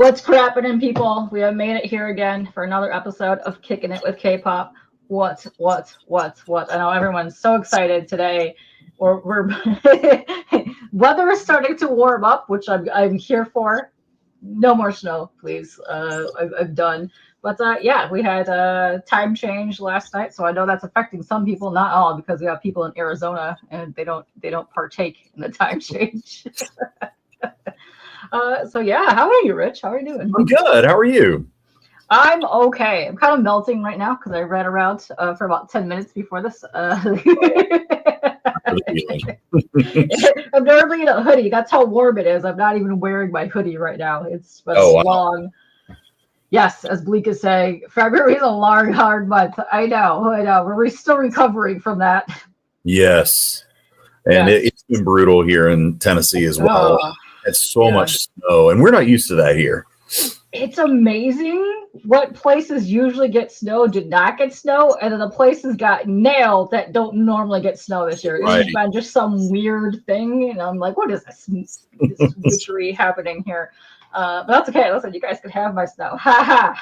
What's crappening, people? We have made it here again for another episode of Kicking It with Kpop. What? I know everyone's so excited today. We're weather is starting to warm up, which I'm here for. No more snow, please. I'm done. But yeah, we had a time change last night, so I know that's affecting some people, not all, because we have people in Arizona and they don't partake in the time change. So yeah, how are you, Rich? How are you doing? I'm good. How are you? I'm okay. I'm kind of melting right now because I ran around for about 10 minutes before this. I'm normally in a hoodie. That's how warm it is. I'm not even wearing my hoodie right now. It's been long. Yes, as Bleak is saying, February is a long, hard month. I know. We're still recovering from that. Yes. And yes. It's been brutal here in Tennessee as well. It's so much snow, and we're not used to that here. It's amazing what places usually get snow did not get snow, and then the places got nailed that don't normally get snow this year. Right. It's been just some weird thing, and I'm like, what is this witchery happening here? But that's okay. Listen, you guys can have my snow. I'm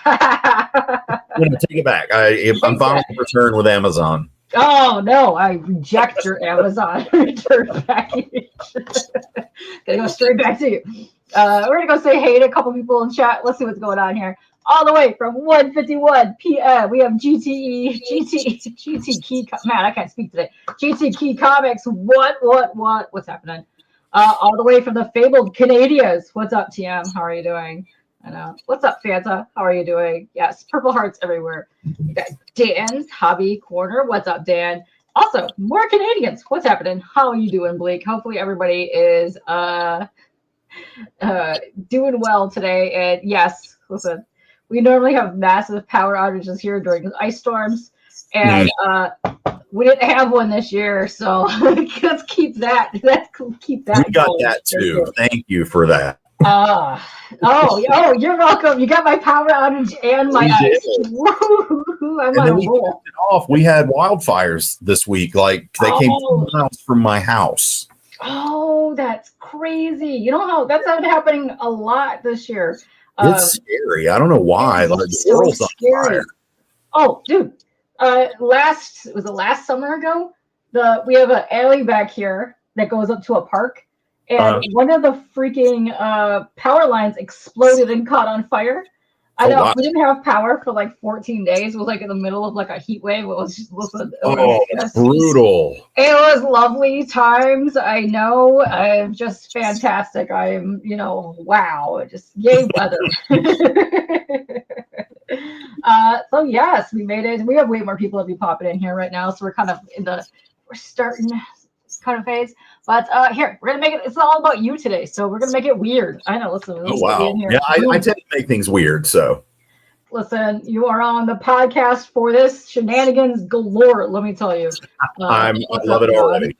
going to take it back. I'm finally return with Amazon. Oh no, I reject your Amazon return package. Gonna go straight back to you. We're gonna go say hey to a couple people in chat. Let's see what's going on here. All the way from 1:51 p.m. we have GT Key. Man, I can't speak today. GT Key Comics. What's happening? All the way from the fabled Canadians. What's up, TM? How are you doing? I know. What's up, Fanta? How are you doing? Yes, purple hearts everywhere. You got Dan's Hobby Corner. What's up, Dan? Also, more Canadians. What's happening? How are you doing, Blake? Hopefully everybody is doing well today. And yes, listen, we normally have massive power outages here during ice storms, and we didn't have one this year, so let's keep that. Let's keep that. We got going. That too. Thank you for that. You're welcome. You got my power outage and my ice. I'm on a roll. We had wildfires this week. Like they came 2 miles from my house. Oh, that's crazy. You know how that's not happening a lot this year. It's scary. I don't know why. Like the world's on fire. Oh, dude. Last summer ago? We have an alley back here that goes up to a park. And one of the freaking power lines exploded and caught on fire. I know. Wow. We didn't have power for like 14 days. It was like in the middle of like a heat wave. It was just brutal. It was lovely times. I know. I'm just fantastic. I'm, wow. Just yay weather. So yes, we made it. We have way more people that be popping in here right now. So we're kind of we're starting kind of phase. But here, we're going to make it, it's all about you today. So we're going to make it weird. I know, listen. Wow. Yeah, I tend to make things weird, so. Listen, you are on the podcast for this. Shenanigans galore, let me tell you. I love it already.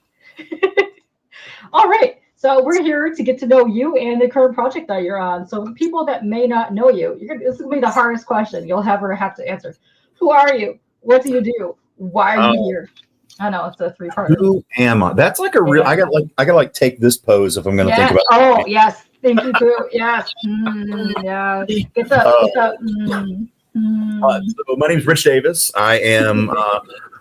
All right. So we're here to get to know you and the current project that you're on. So for people that may not know you, this is going to be the hardest question you'll ever have to answer. Who are you? What do you do? Why are you here? I know it's a 3-part. Who am I? That's like a real. I got take this pose if I'm going to think about. Oh yes, thank you too. Yes, yeah. It's up. So my name is Rich Davis. I am.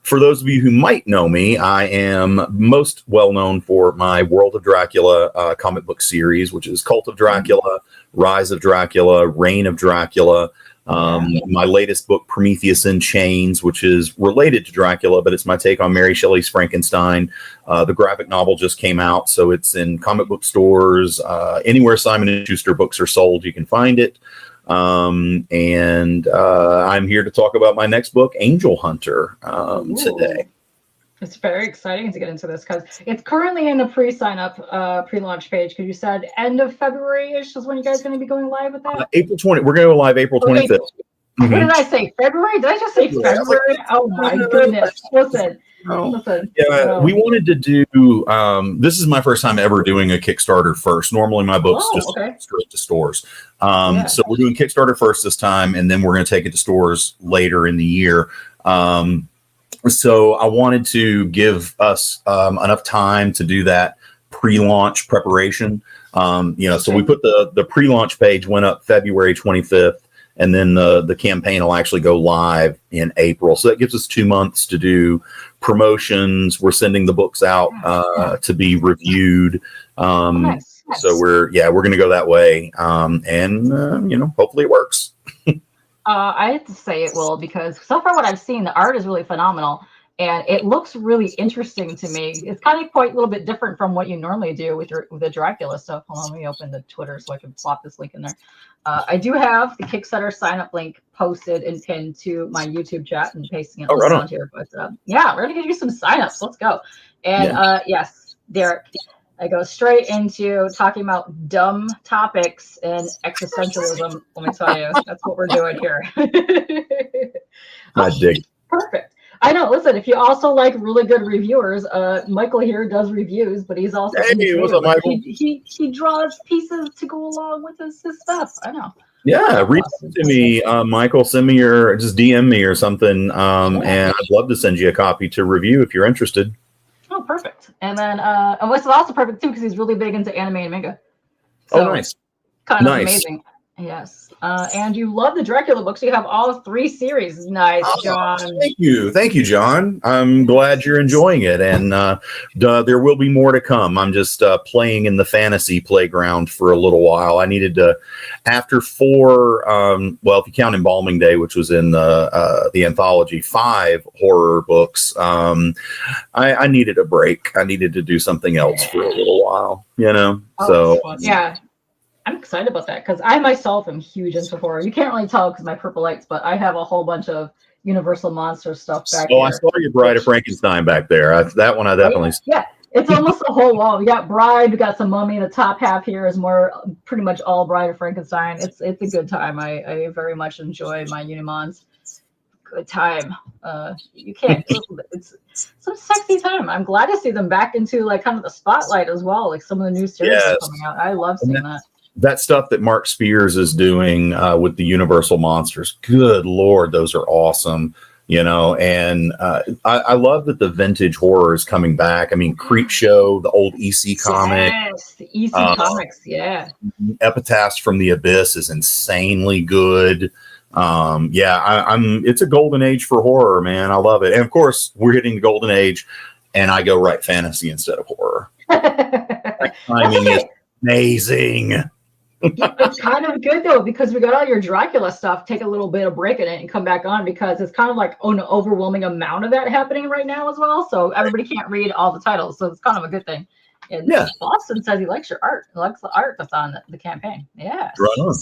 For those of you who might know me, I am most well known for my World of Dracula comic book series, which is Cult of Dracula, Rise of Dracula, Reign of Dracula. My latest book, Prometheus in Chains, which is related to Dracula, but it's my take on Mary Shelley's Frankenstein. The graphic novel just came out, so it's in comic book stores. Anywhere Simon & Schuster books are sold, you can find it. And I'm here to talk about my next book, Angel Hunter, today. It's very exciting to get into this because it's currently in the pre-sign-up, pre-launch page. Because you said end of February-ish is when you guys are going to be going live with that? April 20. We're going to go live April 25th. What did I say? February? Did I just say February? Oh my goodness! Listen. Yeah, we wanted to do. This is my first time ever doing a Kickstarter first. Normally, my books go straight to stores. So we're doing Kickstarter first this time, and then we're going to take it to stores later in the year. So I wanted to give us enough time to do that pre-launch preparation. So we put the pre-launch page went up February 25th, and then the campaign will actually go live in April. So that gives us 2 months to do promotions. We're sending the books out to be reviewed. Nice. So we're going to go that way, and hopefully it works. I have to say it will, because so far what I've seen, the art is really phenomenal, and it looks really interesting to me. It's kind of quite a little bit different from what you normally do with the Dracula stuff. Hold on, let me open the Twitter so I can plop this link in there. I do have the Kickstarter sign-up link posted and pinned to my YouTube chat and pasting it around here. But yeah, we're gonna give you some sign-ups. Let's go. And yes, Derek, I go straight into talking about dumb topics and existentialism. Let me tell you, that's what we're doing here. I dig. Perfect. I know. Listen, if you also like really good reviewers, Michael here does reviews, but he's also what's up, Michael? He draws pieces to go along with his stuff. I know. Yeah, reach out to me, Michael. Send me just DM me or something, and I'd love to send you a copy to review if you're interested. Oh, perfect. And then, and what's also perfect too, because he's really big into anime and manga. So, nice. Kind of amazing. Yes. And you love the Dracula books. You have all 3 series. Nice, John. Thank you, John. I'm glad you're enjoying it, and there will be more to come. I'm just playing in the fantasy playground for a little while. I needed to, after 4, if you count Embalming Day, which was in the anthology, 5 horror books. I needed a break. I needed to do something else for a little while. Yeah. I'm excited about that, because I myself am huge into horror. You can't really tell because my purple lights, but I have a whole bunch of Universal Monster stuff back here. I saw your Bride of Frankenstein back there. That one I definitely saw. Yeah, it's almost a whole wall. We got Bride, we got some Mummy. The top half here is more pretty much all Bride of Frankenstein. It's a good time. I very much enjoy my Unimons. Good time. You can't. It's some sexy time. I'm glad to see them back into like kind of the spotlight as well. Like some of the new series are coming out. I love seeing that. That stuff that Mark Spears is doing with the Universal Monsters, good Lord, those are awesome. And I love that the vintage horror is coming back. I mean, Creepshow, the old EC comic. Yes, the EC comics, yeah. Epitaphs from the Abyss is insanely good. It's a golden age for horror, man. I love it. And of course, we're hitting the golden age, and I go write fantasy instead of horror. Timing is amazing. It's kind of good though, because we got all your Dracula stuff. Take a little bit of break in it and come back on, because it's kind of like an overwhelming amount of that happening right now as well. So everybody can't read all the titles, so it's kind of a good thing. And Boston says he likes your art. He likes the art that's on the campaign. Yeah. Right on.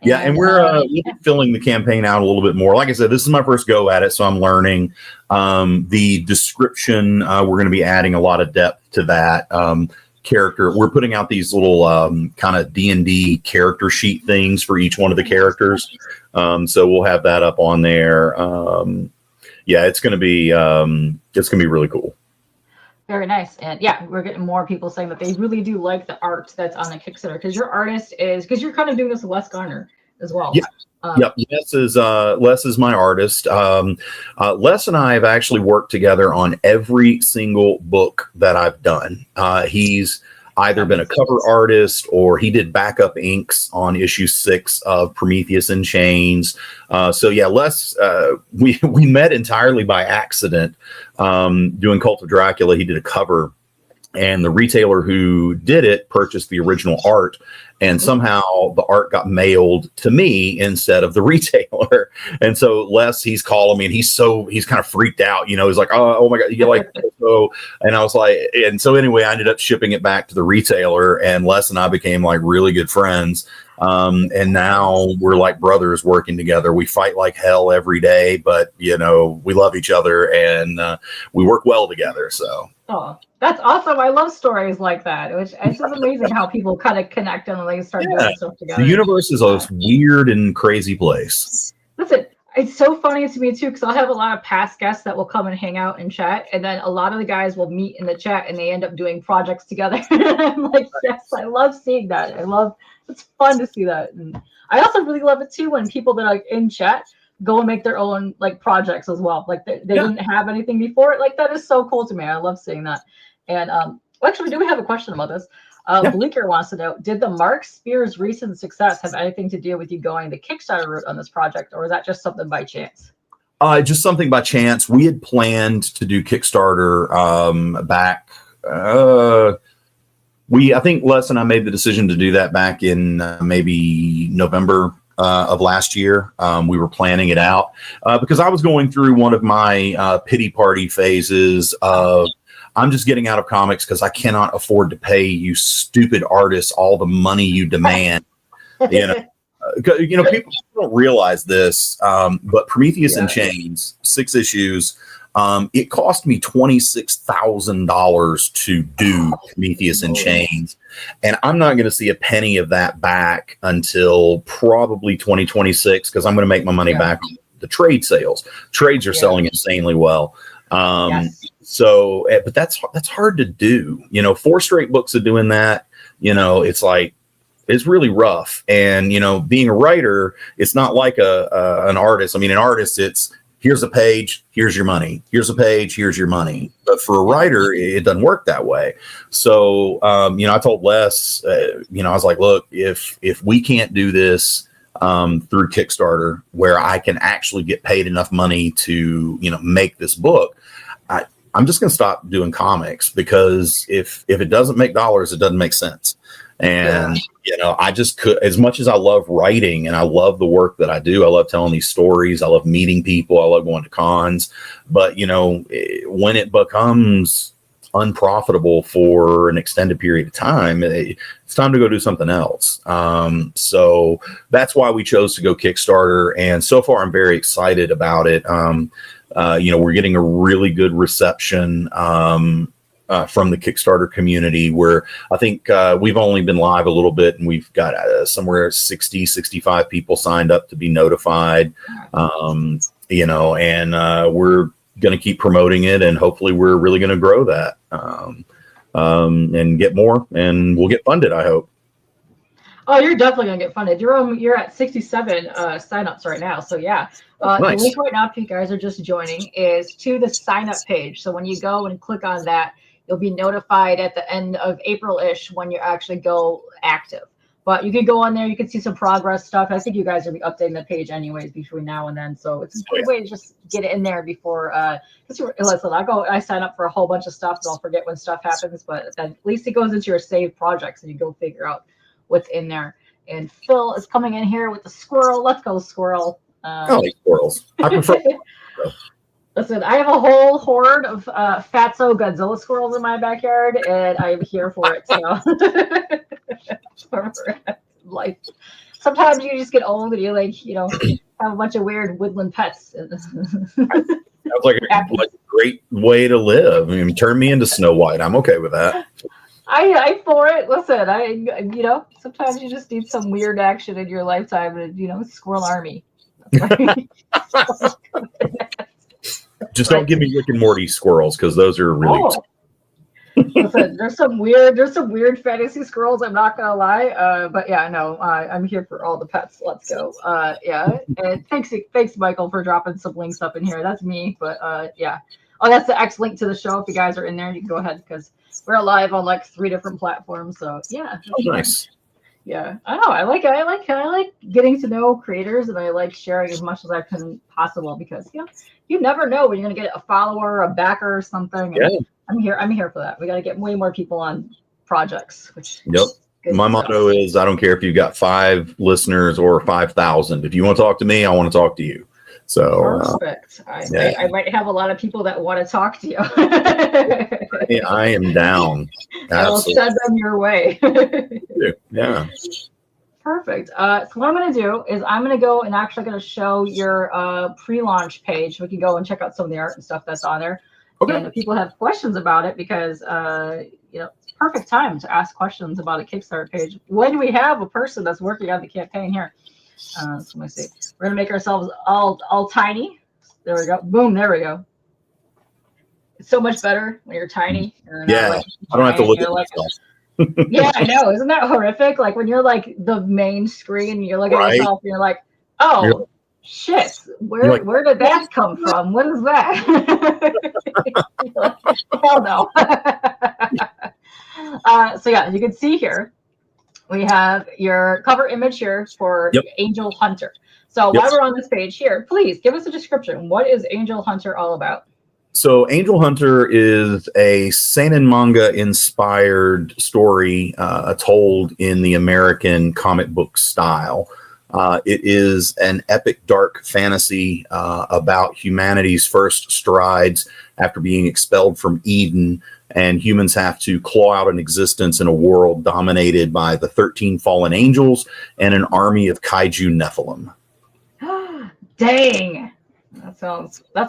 Yeah, and we're filling the campaign out a little bit more. Like I said, this is my first go at it, so I'm learning. The description, we're going to be adding a lot of depth to that. Character, we're putting out these little kind of D&D character sheet things for each one of the characters, so we'll have that up on there. It's gonna be really cool. Very nice. And we're getting more people saying that they really do like the art that's on the Kickstarter, because your artist is, because you're kind of doing this with Les Garner as well. Les is my artist. Les and I have actually worked together on every single book that I've done. He's either been a cover artist, or he did backup inks on issue 6 of Prometheus in Chains. Les, we met entirely by accident doing Cult of Dracula. He did a cover, and the retailer who did it purchased the original art, and somehow the art got mailed to me instead of the retailer. And so Les, he's calling me, and he's kind of freaked out. He's like, oh my God, you like so. And I was like, and so anyway, I ended up shipping it back to the retailer, and Les and I became like really good friends. And now we're like brothers working together. We fight like hell every day, but we love each other, and we work well together. So. Oh, that's awesome. I love stories like that. It's just amazing how people kind of connect and they start doing stuff together. The universe is a weird and crazy place. Listen, it's so funny to me too, because I'll have a lot of past guests that will come and hang out and chat, and then a lot of the guys will meet in the chat and they end up doing projects together. I'm like, yes, I love seeing that. It's fun to see that. And I also really love it too when people that are in chat go and make their own like projects as well. Like they didn't have anything before. Like that is so cool to me. I love seeing that. And actually, we do have a question about this. Yeah. Bleaker wants to know, did the Mark Spears recent success have anything to do with you going the Kickstarter route on this project, or was that just something by chance? Just something by chance. We had planned to do Kickstarter back. I think Les and I made the decision to do that back in maybe November of last year. We were planning it out because I was going through one of my pity party phases of I'm just getting out of comics because I cannot afford to pay you stupid artists all the money you demand. People don't realize this, but Prometheus in Chains, 6 issues. It cost me $26,000 to do Prometheus in Chains, and I'm not going to see a penny of that back until probably 2026 because I'm going to make my money back on the trade sales. Trades are selling insanely well. So, but that's hard to do. 4 straight books of doing that. It's like. It's really rough. And, being a writer, it's not like an artist. I mean, an artist, it's here's a page, here's your money. Here's a page, here's your money. But for a writer, it doesn't work that way. So, I told Les, I was like, look, if we can't do this through Kickstarter where I can actually get paid enough money to, make this book, I'm just going to stop doing comics because if it doesn't make dollars, it doesn't make sense. And, I just could, as much as I love writing and I love the work that I do, I love telling these stories. I love meeting people. I love going to cons. But, when it becomes unprofitable for an extended period of time, it's time to go do something else. So that's why we chose to go Kickstarter. And so far, I'm very excited about it. We're getting a really good reception from the Kickstarter community, where I think we've only been live a little bit and we've got somewhere 65 people signed up to be notified, and we're going to keep promoting it, and hopefully we're really going to grow that and get more, and we'll get funded, I hope. Oh, you're definitely going to get funded. You're at 67 signups right now. So yeah, nice. The link right now, if you guys are just joining, is to the sign up page. So when you go and click on that, you'll be notified at the end of April-ish when you actually go active. But you can go on there. You can see some progress stuff. I think you guys will be updating the page anyways between now and then. So it's a good way to just get it in there before. Listen, I sign up for a whole bunch of stuff and I'll forget when stuff happens. But then at least it goes into your saved projects and you go figure out what's in there. And Phil is coming in here with the squirrel. Let's go, squirrel. I like squirrels. I prefer. Listen, I have a whole horde of fatso Godzilla squirrels in my backyard, and I'm here for it. So, life. Sometimes you just get old and you have a bunch of weird woodland pets. Sounds like a great way to live. I mean, turn me into Snow White. I'm okay with that. I for it. Listen, sometimes you just need some weird action in your lifetime, and squirrel army. Just don't give me Rick and Morty squirrels because those are really. Listen, there's some weird fantasy squirrels. I'm not gonna lie, but yeah, no, I'm here for all the pets. Let's go. And thanks, Michael, for dropping some links up in here. That's me, but yeah. Oh, that's the X link to the show. If you guys are in there, you can go ahead because we're live on like 3 different platforms. So yeah. Oh, nice. Yeah, I know. I like getting to know creators, and I like sharing as much as I can possible because you never know when you're gonna get a follower, a backer, or something. Yeah, I'm here for that. We got to get way more people on projects. My motto is I don't care if you've got 5 listeners or 5,000. If you want to talk to me, I want to talk to you. So perfect. I might have a lot of people that want to talk to you. I am down. I will send them your way. Yeah. Perfect. So what I'm going to do is I'm going to go and actually going to show your pre-launch page. We can go and check out some of the art and stuff that's on there. Okay. And if people have questions about it, because it's perfect time to ask questions about a Kickstarter page. When we have a person that's working on the campaign here. So let me see. We're gonna make ourselves all tiny. There we go. Boom. There we go. It's so much better when you're tiny. Yeah, I don't have to look at myself. Yeah, I know. Isn't that horrific? Like when you're like the main screen, you're looking at yourself, and you're like, oh shit, where did that come from? What is that? Hell no. So yeah, you can see here, we have your cover image here for Angel Hunter. So while we're on this page here, please give us a description. What is Angel Hunter all about? So Angel Hunter is a seinen manga inspired story told in the American comic book style. It is an epic dark fantasy about humanity's first strides after being expelled from Eden, and humans have to claw out an existence in a world dominated by the 13 fallen angels and an army of kaiju Nephilim. Dang. That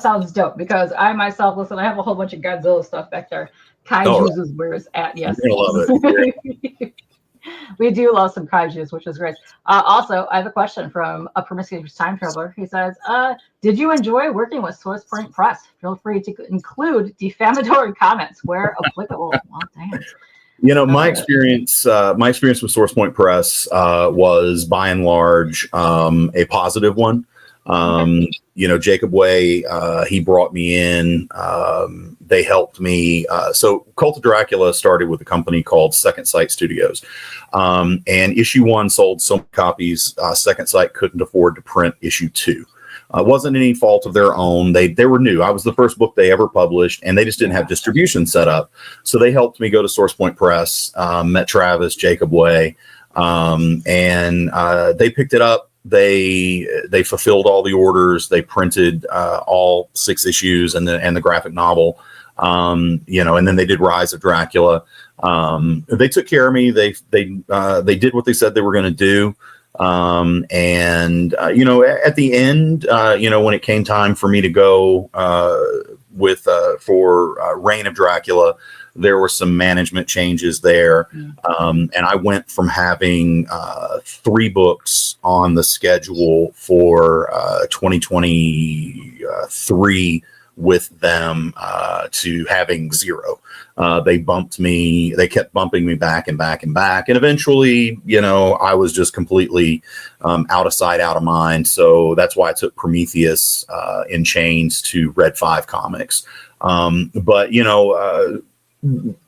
sounds dope, because I myself, listen, I have a whole bunch of Godzilla stuff back there. Kaijus is where it's at. Yes. You're gonna love it. We do love some kaijus, which is great. Also, I have a question from a Prometheus time traveler. He says, did you enjoy working with Source Point Press? Feel free to include defamatory comments where applicable. Well, damn. You know, my experience with Source Point Press was by and large a positive one. You know, Jacob Way, he brought me in. They helped me. So Cult of Dracula started with a company called Second Sight Studios. And issue 1 sold so many copies, Second Sight couldn't afford to print issue 2. It wasn't any fault of their own. They were new. I was the first book they ever published, and they just didn't have distribution set up. So they helped me go to Source Point Press, met Travis, Jacob Way, and they picked it up. They fulfilled all the orders. They printed all 6 issues and the graphic novel, you know, and then they did Rise of Dracula. They took care of me. They did what they said they were going to do. And you know, at the end, you know, when it came time for me to go for Reign of Dracula, there were some management changes there. And I went from having 3 books on the schedule for 2023 with them to having 0. They kept bumping me back and back and back. And eventually, you know, I was just completely out of sight, out of mind. So that's why I took Prometheus in chains to Red 5 Comics. But, you know,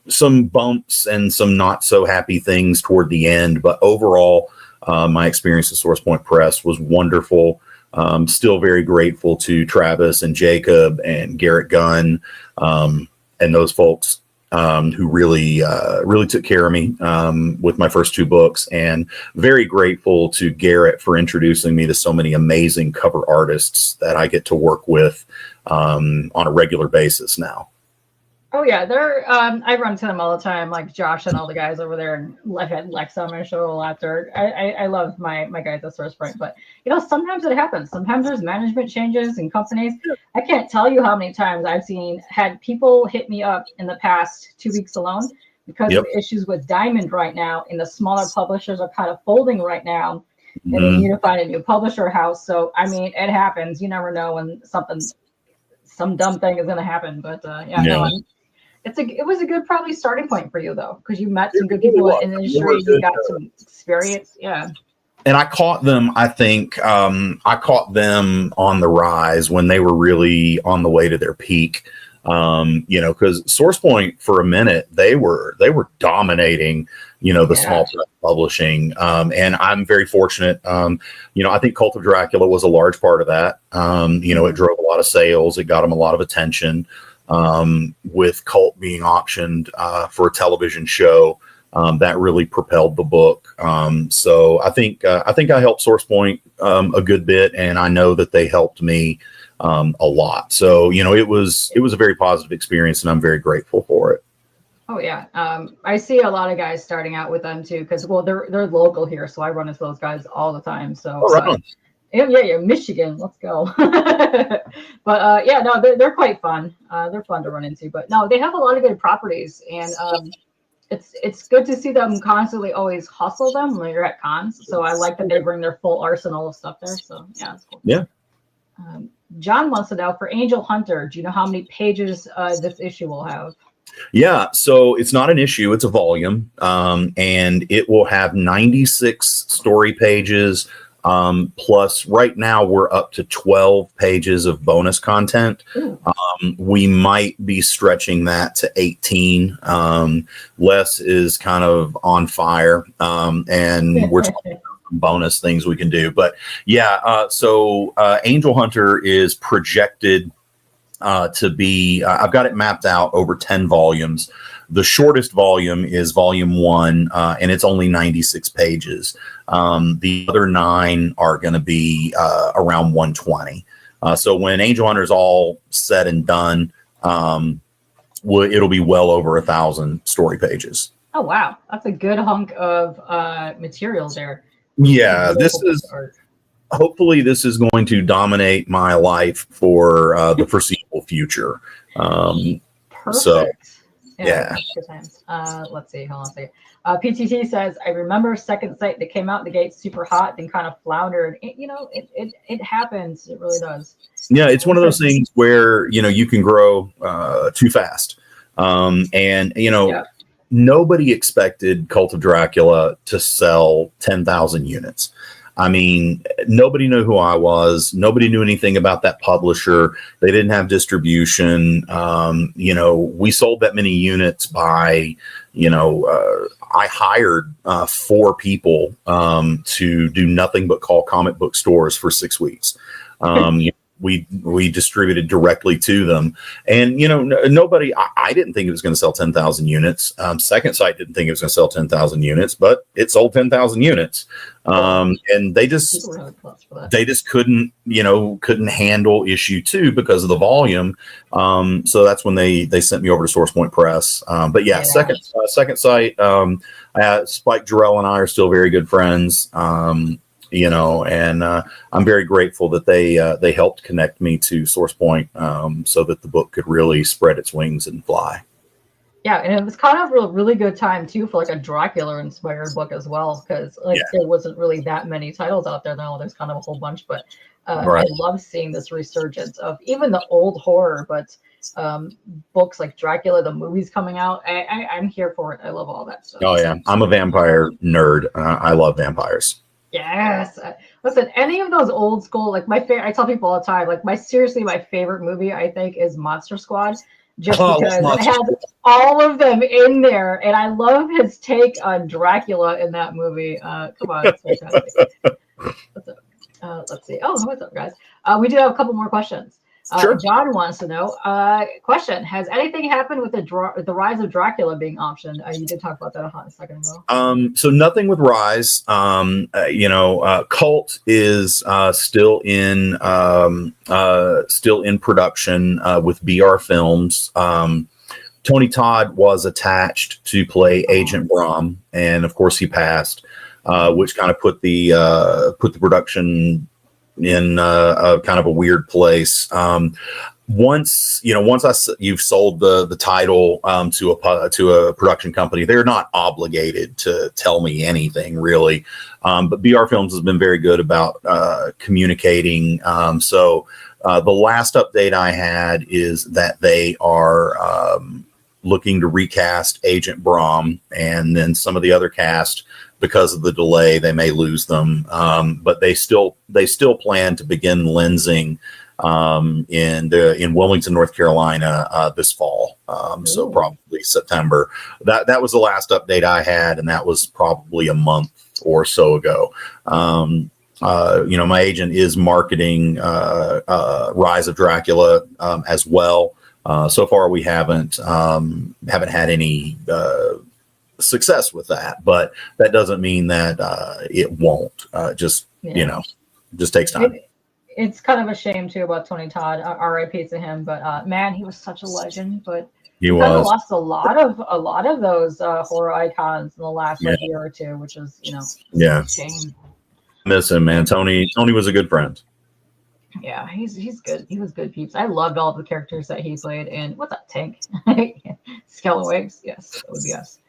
some bumps and some not so happy things toward the end, but overall, my experience at Source Point Press was wonderful. Still very grateful to Travis and Jacob and Garrett Gunn, and those folks who really took care of me with my first 2 books, and very grateful to Garrett for introducing me to so many amazing cover artists that I get to work with on a regular basis now. Oh yeah, they're I run to them all the time, like Josh and all the guys over there, and I've had Lex on my show a lot. I love my guys at Source Point, but you know, sometimes it happens. Sometimes there's management changes in companies. I can't tell you how many times I've had people hit me up in the past 2 weeks alone because of issues with Diamond right now, and the smaller publishers are kind of folding right now, and they need to find a new publisher house. So I mean, it happens. You never know when some dumb thing is going to happen. But no. It was a good probably starting point for you though, because you met some good people in the industry. You got some experience. Yeah. And I caught them, I think, I caught them on the rise when they were really on the way to their peak. You know, because Source Point for a minute, they were dominating, you know, the small press publishing. And I'm very fortunate. You know, I think Cult of Dracula was a large part of that. You know, it drove a lot of sales. It got them a lot of attention. With Cult being optioned for a television show, that really propelled the book. So I think I helped Source Point a good bit, and I know that they helped me a lot. So you know, it was a very positive experience, and I'm very grateful for it. Oh yeah, I see a lot of guys starting out with them too, because they're local here, so I run into those guys all the time. So. Yeah, Michigan. Let's go. But yeah, no, they're quite fun. They're fun to run into. But no, they have a lot of good properties, and it's good to see them constantly always hustle them when you're at cons. So I like that they bring their full arsenal of stuff there. So yeah, it's cool. Yeah. John wants to know, for Angel Hunter, do you know how many pages this issue will have? Yeah, so it's not an issue, it's a volume, and it will have 96 story pages, Plus, right now we're up to 12 pages of bonus content. We might be stretching that to 18. Les is kind of on fire, and we're talking about bonus things we can do. But yeah, so Angel Hunter is projected to be, I've got it mapped out over 10 volumes. The shortest volume is volume 1, and it's only 96 pages. The other 9 are going to be around 120. So when Angel Hunter is all said and done, it'll be well over 1,000 story pages. Oh, wow. That's a good hunk of material there. Yeah, hopefully this is going to dominate my life for the foreseeable future. Perfect. So, yeah. Good times. Let's see. Hold on a second. PTT says, I remember Second Sight that came out the gate super hot, then kind of floundered. It happens. It really does. Yeah, it's one of those things where, you can grow too fast. Nobody expected Cult of Dracula to sell 10,000 units. I mean, nobody knew who I was. Nobody knew anything about that publisher. They didn't have distribution. We sold that many units by, I hired 4 people to do nothing but call comic book stores for 6 weeks. We distributed directly to them, and nobody. I didn't think it was going to sell 10,000 units. Second Sight didn't think it was going to sell 10,000 units, but it sold 10,000 units. And they just couldn't handle issue 2 because of the volume. So that's when they sent me over to Source Point Press. But yeah, Second Sight. Spike Jarrell and I are still very good friends. And I'm very grateful that they helped connect me to Source Point so that the book could really spread its wings and fly. Yeah, and it was kind of a really good time too for like a Dracula inspired book as well, because there wasn't really that many titles out there. Now there's kind of a whole bunch, but right. I love seeing this resurgence of even the old horror, but books like Dracula, the movies coming out. I'm here for it. I love all that stuff. Oh yeah, I'm a vampire nerd. I love vampires. Yes. Listen, any of those old school, like my favorite, I tell people all the time, like my favorite movie, I think, is Monster Squad, just because it has all of them in there. And I love his take on Dracula in that movie. Come on, it's fantastic. What's up? Let's see. Oh, what's up, guys? We do have a couple more questions. Sure. John wants to know, question, has anything happened with the Rise of Dracula being optioned? You did talk about that a hot second ago. So nothing with Rise. Cult is still in production with BR Films. Tony Todd was attached to play Agent Brom, and of course he passed, which kind of put the production in a kind of a weird place. Once you've sold the title to a production company, they're not obligated to tell me anything really. But BR Films has been very good about communicating. So the last update I had is that they are looking to recast Agent Brom, and then some of the other cast, because of the delay, they may lose them. But they still plan to begin lensing in Wilmington, North Carolina this fall. So probably September. That was the last update I had, and that was probably a month or so ago. My agent is marketing Rise of Dracula as well. So far, we haven't had any success with that, but that doesn't mean that it won't. Just takes time. It's kind of a shame too about Tony Todd. R.I.P. to him, but man, he was such a legend. But he kind of lost a lot of those horror icons in the last year or two, which is a shame. Miss him, man. Tony was a good friend. Yeah, he's good. He was good, peeps. I loved all the characters that he played. And what's that, Tank? Scalawags? Yes, that would be us.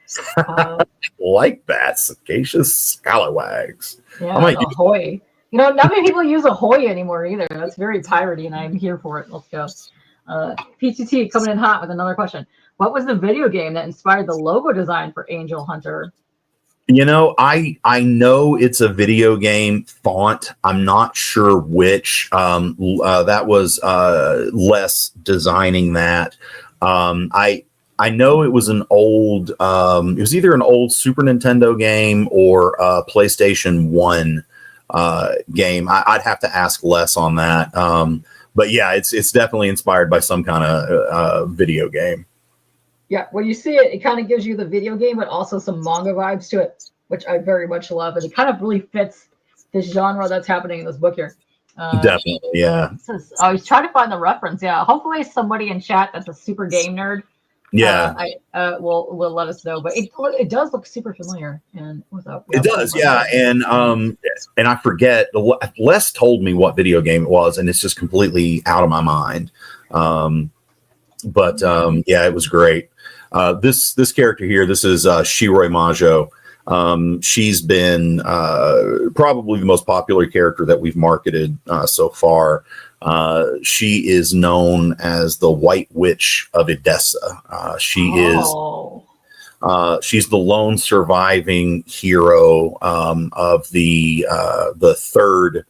Like that, sagacious scalawags. Yeah, Ahoy. Not many people use Ahoy anymore either. That's very piratey, and I'm here for it. Let's go. PTT coming in hot with another question. What was the video game that inspired the logo design for Angel Hunter? You know, I know it's a video game font. I'm not sure which. That was Les designing that. I know it was an old. It was either an old Super Nintendo game or a PlayStation 1 game. I'd have to ask Les on that. But yeah, it's definitely inspired by some kind of video game. Yeah, when you see it, it kind of gives you the video game, but also some manga vibes to it, which I very much love. And it kind of really fits this genre that's happening in this book here. Definitely, yeah. I was trying to find the reference. Yeah, hopefully somebody in chat that's a super game nerd. Yeah, will let us know. But it does look super familiar. And it does, yeah. And I forget. Les told me what video game it was, and it's just completely out of my mind. But yeah, it was great. This character here, this is Shiroi Majo. She's been probably the most popular character that we've marketed so far. She is known as the White Witch of Edessa. She's the lone surviving hero of the third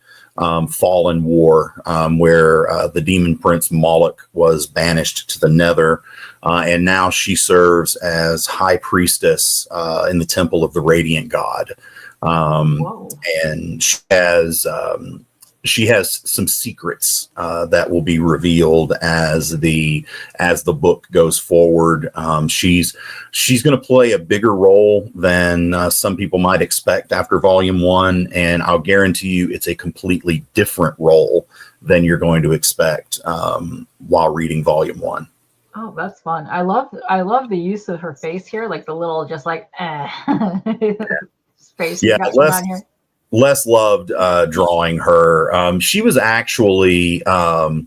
Fallen War, where the demon prince Moloch was banished to the Nether, and now she serves as high priestess in the temple of the Radiant God. And she has some secrets that will be revealed as the book goes forward. She's going to play a bigger role than some people might expect after Volume 1, and I'll guarantee you it's a completely different role than you're going to expect while reading Volume 1. Oh, that's fun. I love the use of her face here, like the little just like face. Yeah, Les loved drawing her. She was actually the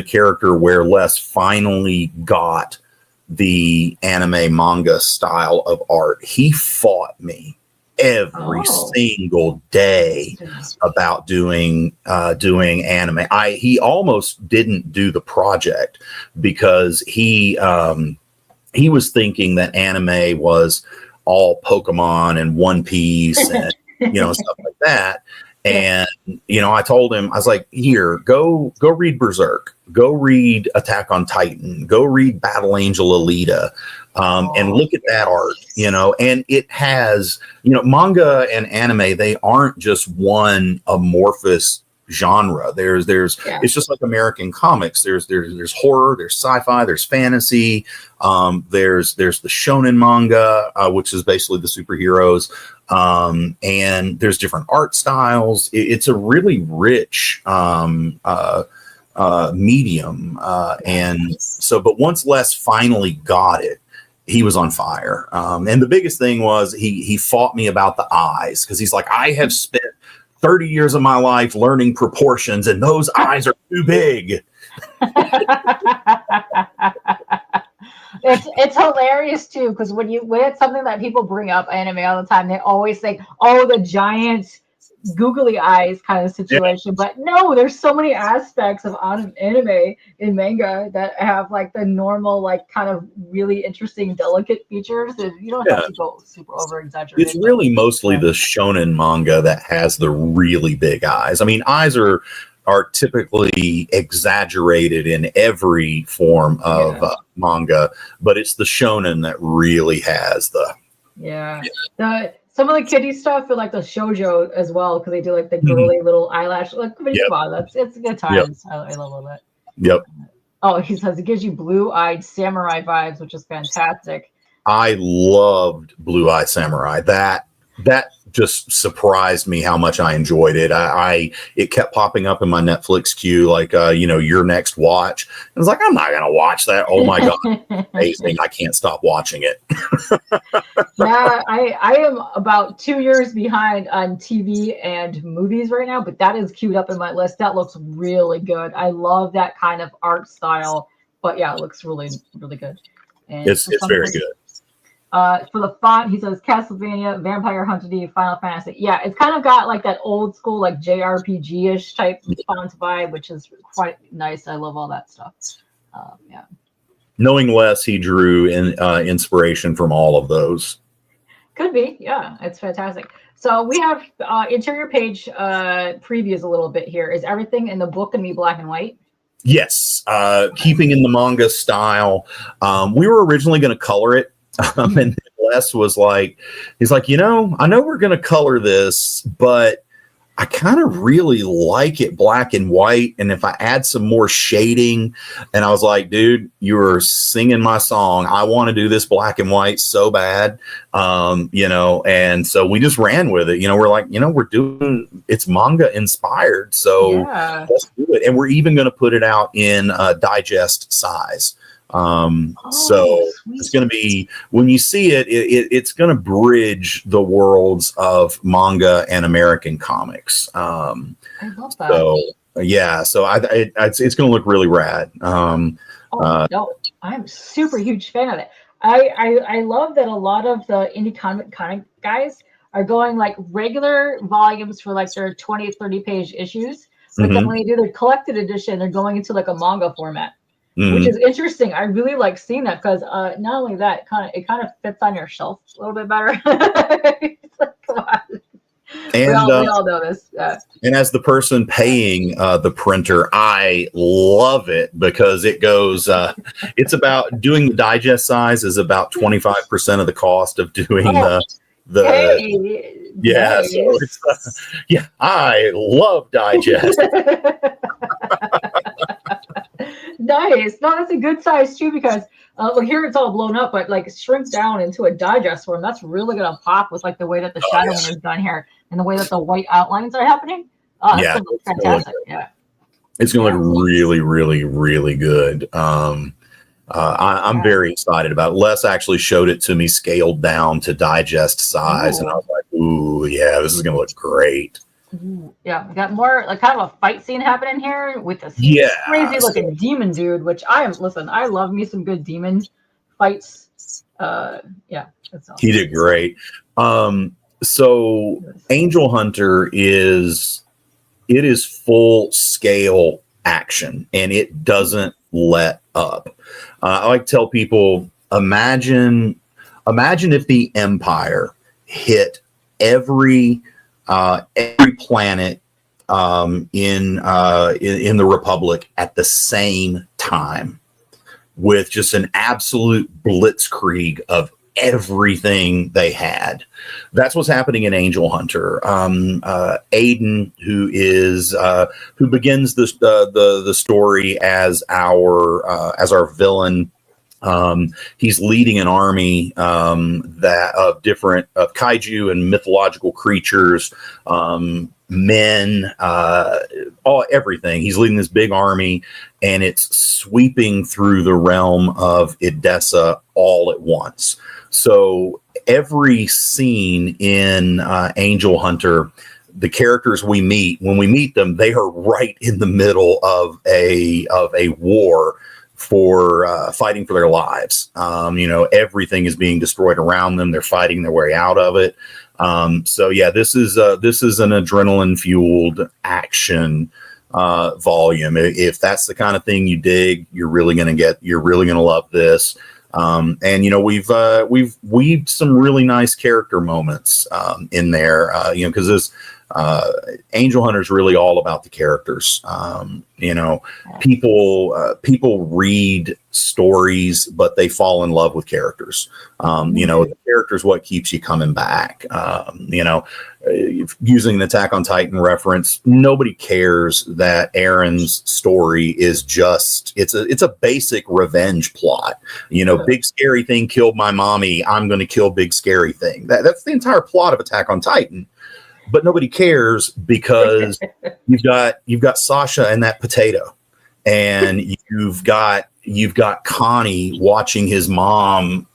character where Les finally got the anime manga style of art. He fought me every single day about doing anime. He almost didn't do the project because he was thinking that anime was all Pokemon and One Piece and stuff like that. And I told him, I was like, here, go read Berserk, go read Attack on Titan, go read Battle Angel Alita, and look at that art, and it has, manga and anime, they aren't just one amorphous genre. It's just like American comics. There's horror, there's sci-fi, there's fantasy, there's the shonen manga, which is basically the superheroes, and there's different art styles. It's a really rich medium, and so, but once Les finally got it, he was on fire. And the biggest thing was he fought me about the eyes, because he's like, I have spent 30 years of my life learning proportions, and those eyes are too big. It's hilarious too, because when it's something that people bring up anime all the time, they always say, "Oh, the giant googly eyes" kind of situation. But no, there's so many aspects of anime in manga that have like the normal, like kind of really interesting, delicate features. And you don't have to go super over exaggerated. It's really mostly the shonen manga that has the really big eyes. I mean, eyes are typically exaggerated in every form of manga, but it's the shonen that really has the some of the kiddie stuff, like the shoujo as well, because they do like the girly little eyelash. Like, come on, it's good times. I love that. Yep. Oh, he says it gives you blue-eyed samurai vibes, which is fantastic. I loved Blue Eye Samurai. That just surprised me how much I enjoyed it. It kept popping up in my Netflix queue, like your next watch. I was like, I'm not gonna watch that. Oh my god, amazing! I can't stop watching it. Yeah, I am about 2 years behind on TV and movies right now, but that is queued up in my list. That looks really good. I love that kind of art style. But yeah, it looks really, really good. And it's very good. For the font, he says Castlevania, Vampire Hunter D, Final Fantasy. Yeah, it's kind of got like that old school, like JRPG-ish type font vibe, which is quite nice. I love all that stuff. Knowing Les, he drew inspiration from all of those. Could be. Yeah, it's fantastic. So we have interior page previews a little bit here. Is everything in the book going to be black and white? Yes, keeping in the manga style. We were originally going to color it, and Les was like, he's like, I know we're going to color this, but I kind of really like it black and white. And if I add some more shading, and I was like, dude, you were singing my song. I want to do this black and white so bad. And so we just ran with it. We're like, we're doing, it's manga inspired. So let's do it. And we're even going to put it out in digest size. So sweet. It's going to be, when you see it, it's going to bridge the worlds of manga and American comics. I love that. So it's going to look really rad. No, I'm a super huge fan of it. I love that a lot of the indie comic guys are going like regular volumes for like their 20, 30 page issues. But then when they do their collected edition, they're going into like a manga format. Which is interesting. I really like seeing that because not only that, it kind of fits on your shelf a little bit better. It's like, come on. And we all know this. And as the person paying the printer, I love it because it goes. It's about doing the digest size is about 25% of the cost of doing the. Hey, yeah, nice. So it's, I love digest. Nice. No, that's a good size too because look here, it's all blown up, but like shrink down into a digest form. That's really gonna pop with like the way that the shadowing is done here and the way that the white outlines are happening. Oh, that's gonna look fantastic. It's gonna look really, really, really good. I'm very excited about it. Les actually showed it to me scaled down to digest size, and I was like, "Ooh, yeah, this is gonna look great." Yeah, we got more like kind of a fight scene happening here with this crazy looking demon dude, which I love me some good demon fights. That's awesome. He did great. So Angel Hunter is full scale action and it doesn't let up. I like to tell people, imagine if the Empire hit every planet in the Republic at the same time with just an absolute blitzkrieg of everything they had. That's what's happening in Angel Hunter. Aiden, who begins the story as our villain. He's leading an army of different kaiju and mythological creatures, men, everything. He's leading this big army, and it's sweeping through the realm of Edessa all at once. So every scene in Angel Hunter, the characters we meet, when we meet them, they are right in the middle of a war for fighting for their lives. Everything is being destroyed around them. They're fighting their way out of it. This is an adrenaline fueled action volume. If that's the kind of thing you dig, you're really gonna love this. We've weaved some really nice character moments in there. Because this Angel Hunter is really all about the characters. People read stories, but they fall in love with characters. The characters what keeps you coming back. Using the Attack on Titan reference, nobody cares that Aaron's story is just it's a basic revenge plot. Big scary thing killed my mommy. I'm going to kill big scary thing. That's the entire plot of Attack on Titan. But nobody cares because you've got Sasha and that potato, and you've got Connie watching his mom,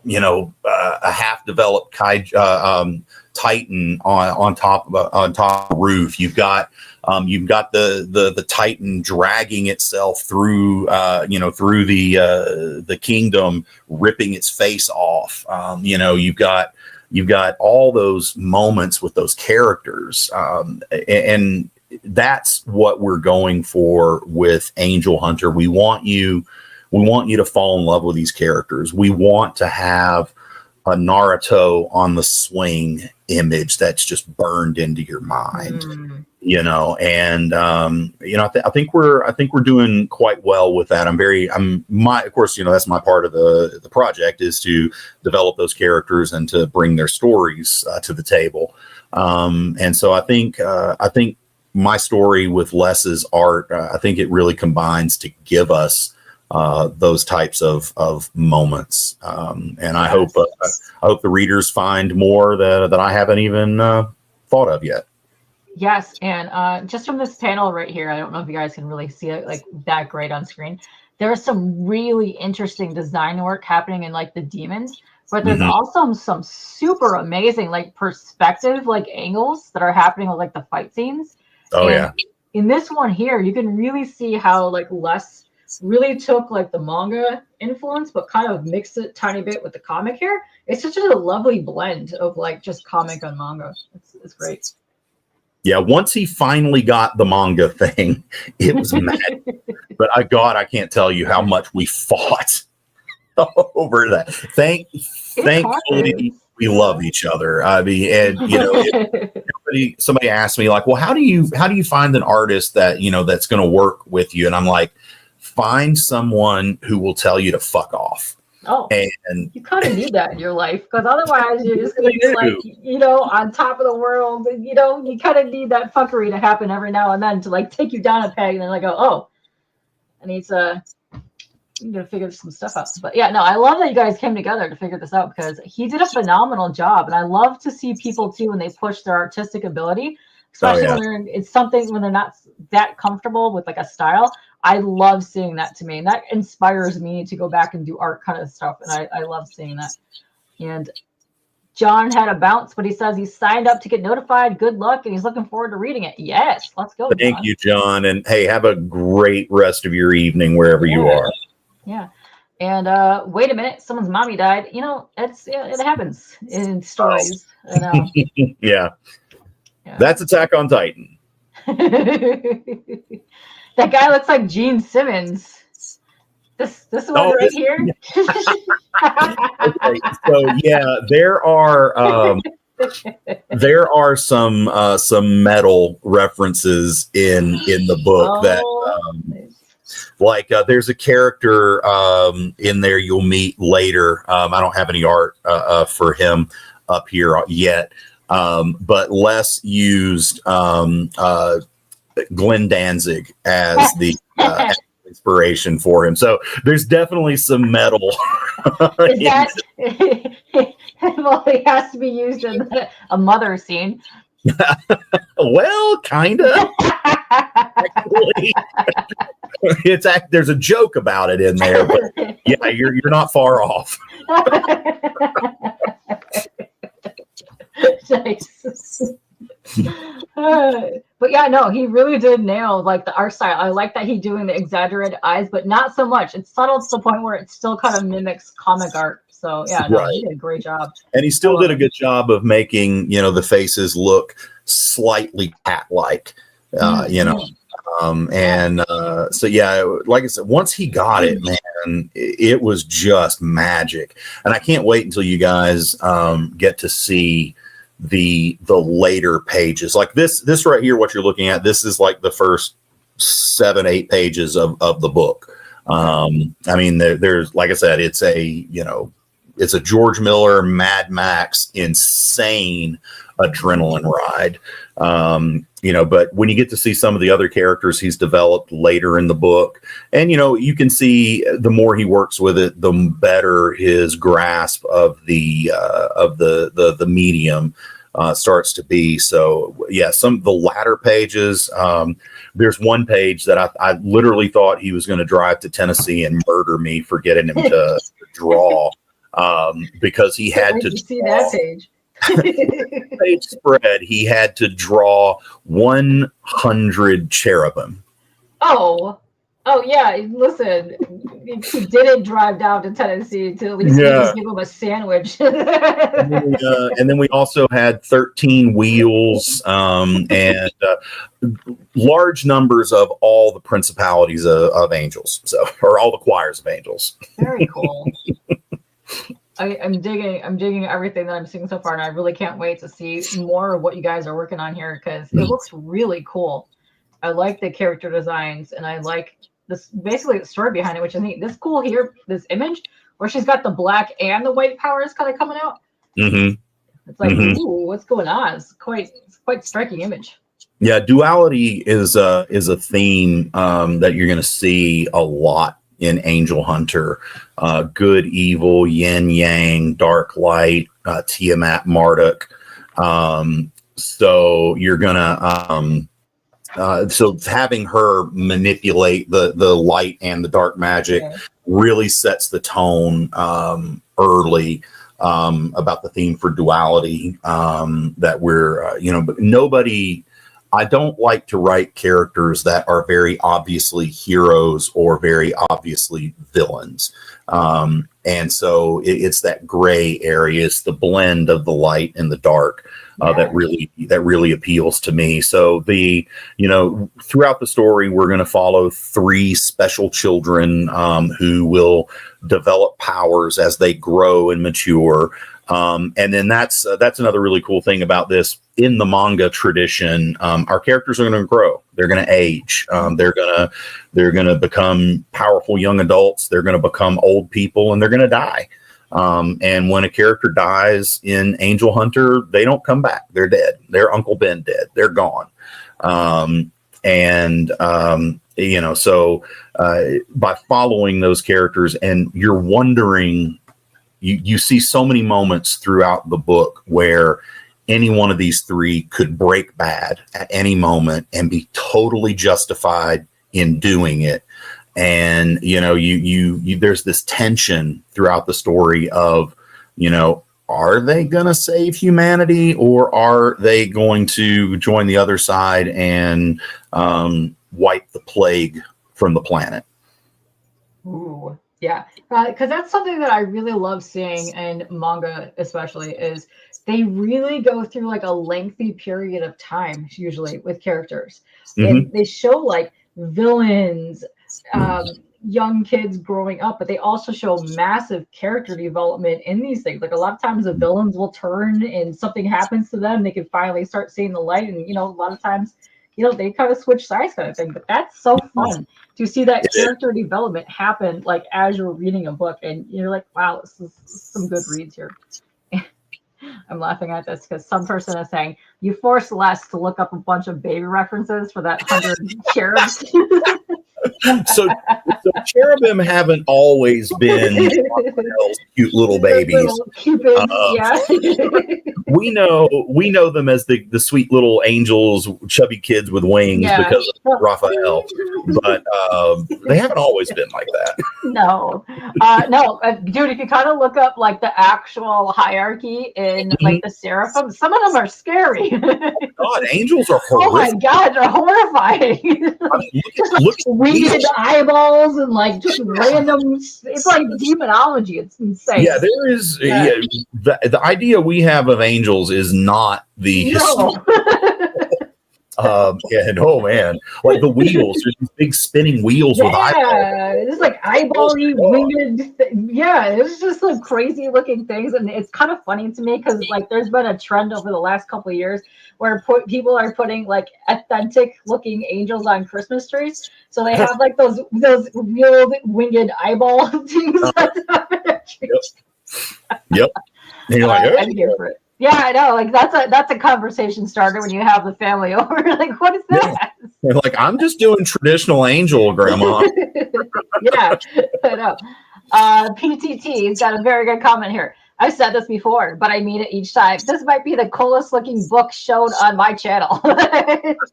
a half developed Titan on top of the roof. You've got the Titan dragging itself through through the kingdom, ripping its face off. You've got all those moments with those characters, and that's what we're going for with Angel Hunter. We want you to fall in love with these characters. We want to have Naruto on the swing image that's just burned into your mind. You know, and you know, I think we're doing quite well with that. Of course, you know, that's my part of the project, is to develop those characters and to bring their stories to the table. And so I think my story with Les's art, I think it really combines to give us those types of moments. And I hope the readers find more that I haven't even thought of yet. Yes, and just from this panel right here, I don't know if you guys can really see it like that great on screen. There is some really interesting design work happening in like the demons, but there's also some super amazing like perspective like angles that are happening with like the fight scenes. Oh, and in this one here, you can really see how like Les really took like the manga influence, but kind of mixed it a tiny bit with the comic here. It's such a lovely blend of like just comic and manga. It's great. Yeah, once he finally got the manga thing, it was mad. But I can't tell you how much we fought over that. Thankfully, we love each other. I mean, and you know, somebody asked me like, "Well, how do you find an artist that, you know, that's going to work with you?" And I'm like, find someone who will tell you to fuck off. Oh, and you kind of need that in your life, because otherwise you're just going to be like, you know, on top of the world. And, you know, you kind of need that fuckery to happen every now and then to like take you down a peg, and then like go, oh, I need to figure some stuff out. But yeah, no, I love that you guys came together to figure this out, because he did a phenomenal job, and I love to see people too when they push their artistic ability, especially when it's something when they're not that comfortable with like a style. I love seeing that to me, and that inspires me to go back and do art kind of stuff. And I love seeing that. And John had a bounce, but he says he signed up to get notified. Good luck, and he's looking forward to reading it. Yes, let's go. Thank you, John. And hey, have a great rest of your evening wherever you are. Yeah. And wait a minute, someone's mommy died. You know, it happens in stories. Yeah. That's Attack on Titan. That guy looks like Gene Simmons. This one right here. Okay, so yeah, there are some metal references in the book that there's a character in there you'll meet later. I don't have any art for him up here yet, but Les used Glenn Danzig as the inspiration for him. So there's definitely some metal. Is that, well, it has to be used in a mother scene. Well, kind of. There's a joke about it in there, but yeah, you're not far off. Nice. But yeah, no, he really did nail like the art style. I like that he doing the exaggerated eyes, but not so much. It's subtle to the point where it still kind of mimics comic art. So yeah, no, he did a great job. And he still did a good job of making, you know, the faces look slightly cat-like, you know. So yeah, like I said, once he got it, man, it was just magic. And I can't wait until you guys get to see the later pages. Like this right here, what you're looking at, this is like the first 7-8 pages of the book. I mean, there's, like I said, it's a George Miller, Mad Max, insane adrenaline ride. You know, but when you get to see some of the other characters he's developed later in the book, and, you know, you can see the more he works with it, the better his grasp of the medium starts to be. So yeah, some of the latter pages, there's one page that I literally thought he was going to drive to Tennessee and murder me for getting him to draw, because he had to see that page. Page spread, he had to draw 100 cherubim. Oh yeah, listen, he didn't drive down to Tennessee to at least give him a sandwich. And then we also had 13 wheels, and large numbers of all the principalities of angels, or all the choirs of angels. Very cool. I'm digging everything that I'm seeing so far, and I really can't wait to see more of what you guys are working on here because it looks really cool. I like the character designs, and I like this basically the story behind it, which is neat. This cool here, this image where she's got the black and the white powers kind of coming out. It's like, ooh, what's going on? It's quite striking image. Yeah, duality is a theme that you're going to see a lot in Angel Hunter. Good, evil, yin, yang, dark, light, Tiamat, Marduk. So you're gonna so having her manipulate the light and the dark magic really sets the tone early about the theme for duality that we're but nobody. I don't like to write characters that are very obviously heroes or very obviously villains. And so it's that gray area. It's the blend of the light and the dark that really appeals to me. So throughout the story, we're going to follow 3 special children who will develop powers as they grow and mature. And then that's another really cool thing about this. In the manga tradition, our characters are going to grow. They're going to age. They're going to become powerful young adults. They're going to become old people, and they're going to die. And when a character dies in Angel Hunter, they don't come back. They're dead. They're Uncle Ben dead. They're gone. So by following those characters, and you're wondering. You see so many moments throughout the book where any one of these 3 could break bad at any moment and be totally justified in doing it. And, there's this tension throughout the story of, are they going to save humanity or are they going to join the other side and wipe the plague from the planet? Ooh. Yeah, because that's something that I really love seeing in manga, especially, is they really go through like a lengthy period of time, usually with characters. And they show like villains, young kids growing up, but they also show massive character development in these things. Like a lot of times the villains will turn and something happens to them. They can finally start seeing the light. And, a lot of times, they kind of switch sides kind of thing. But that's so fun to see that character development happen like as you're reading a book. And you're like, wow, this is some good reads here. I'm laughing at this because some person is saying, you forced Les to look up a bunch of baby references for that 100 cherubs. So cherubim haven't always been cute little babies. We know them as the sweet little angels, chubby kids with wings because of Raphael, but they haven't always been like that. No, dude, if you kind of look up like the actual hierarchy in like the seraphim, some of them are scary. God, angels are horrific. Oh my God, they're horrifying. I mean, look winged eyeballs and like just random. It's like demonology. It's insane. Yeah, there is. The idea we have of angels is not the. Oh man, like the wheels, there's these big spinning wheels with eyeballs. It's like eyeball-y winged. It's just like crazy looking things, and it's kind of funny to me because like there's been a trend over the last couple of years where people are putting like authentic looking angels on Christmas trees. So they have like those real winged eyeball things. Yep. And you're like, I'm here for it. Yeah, I know. Like that's a conversation starter when you have the family over. Like, what is that? They're like, I'm just doing traditional angel, Grandma. Yeah, I know. PTT's got a very good comment here. I've said this before, but I mean it each time. This might be the coolest looking book shown on my channel.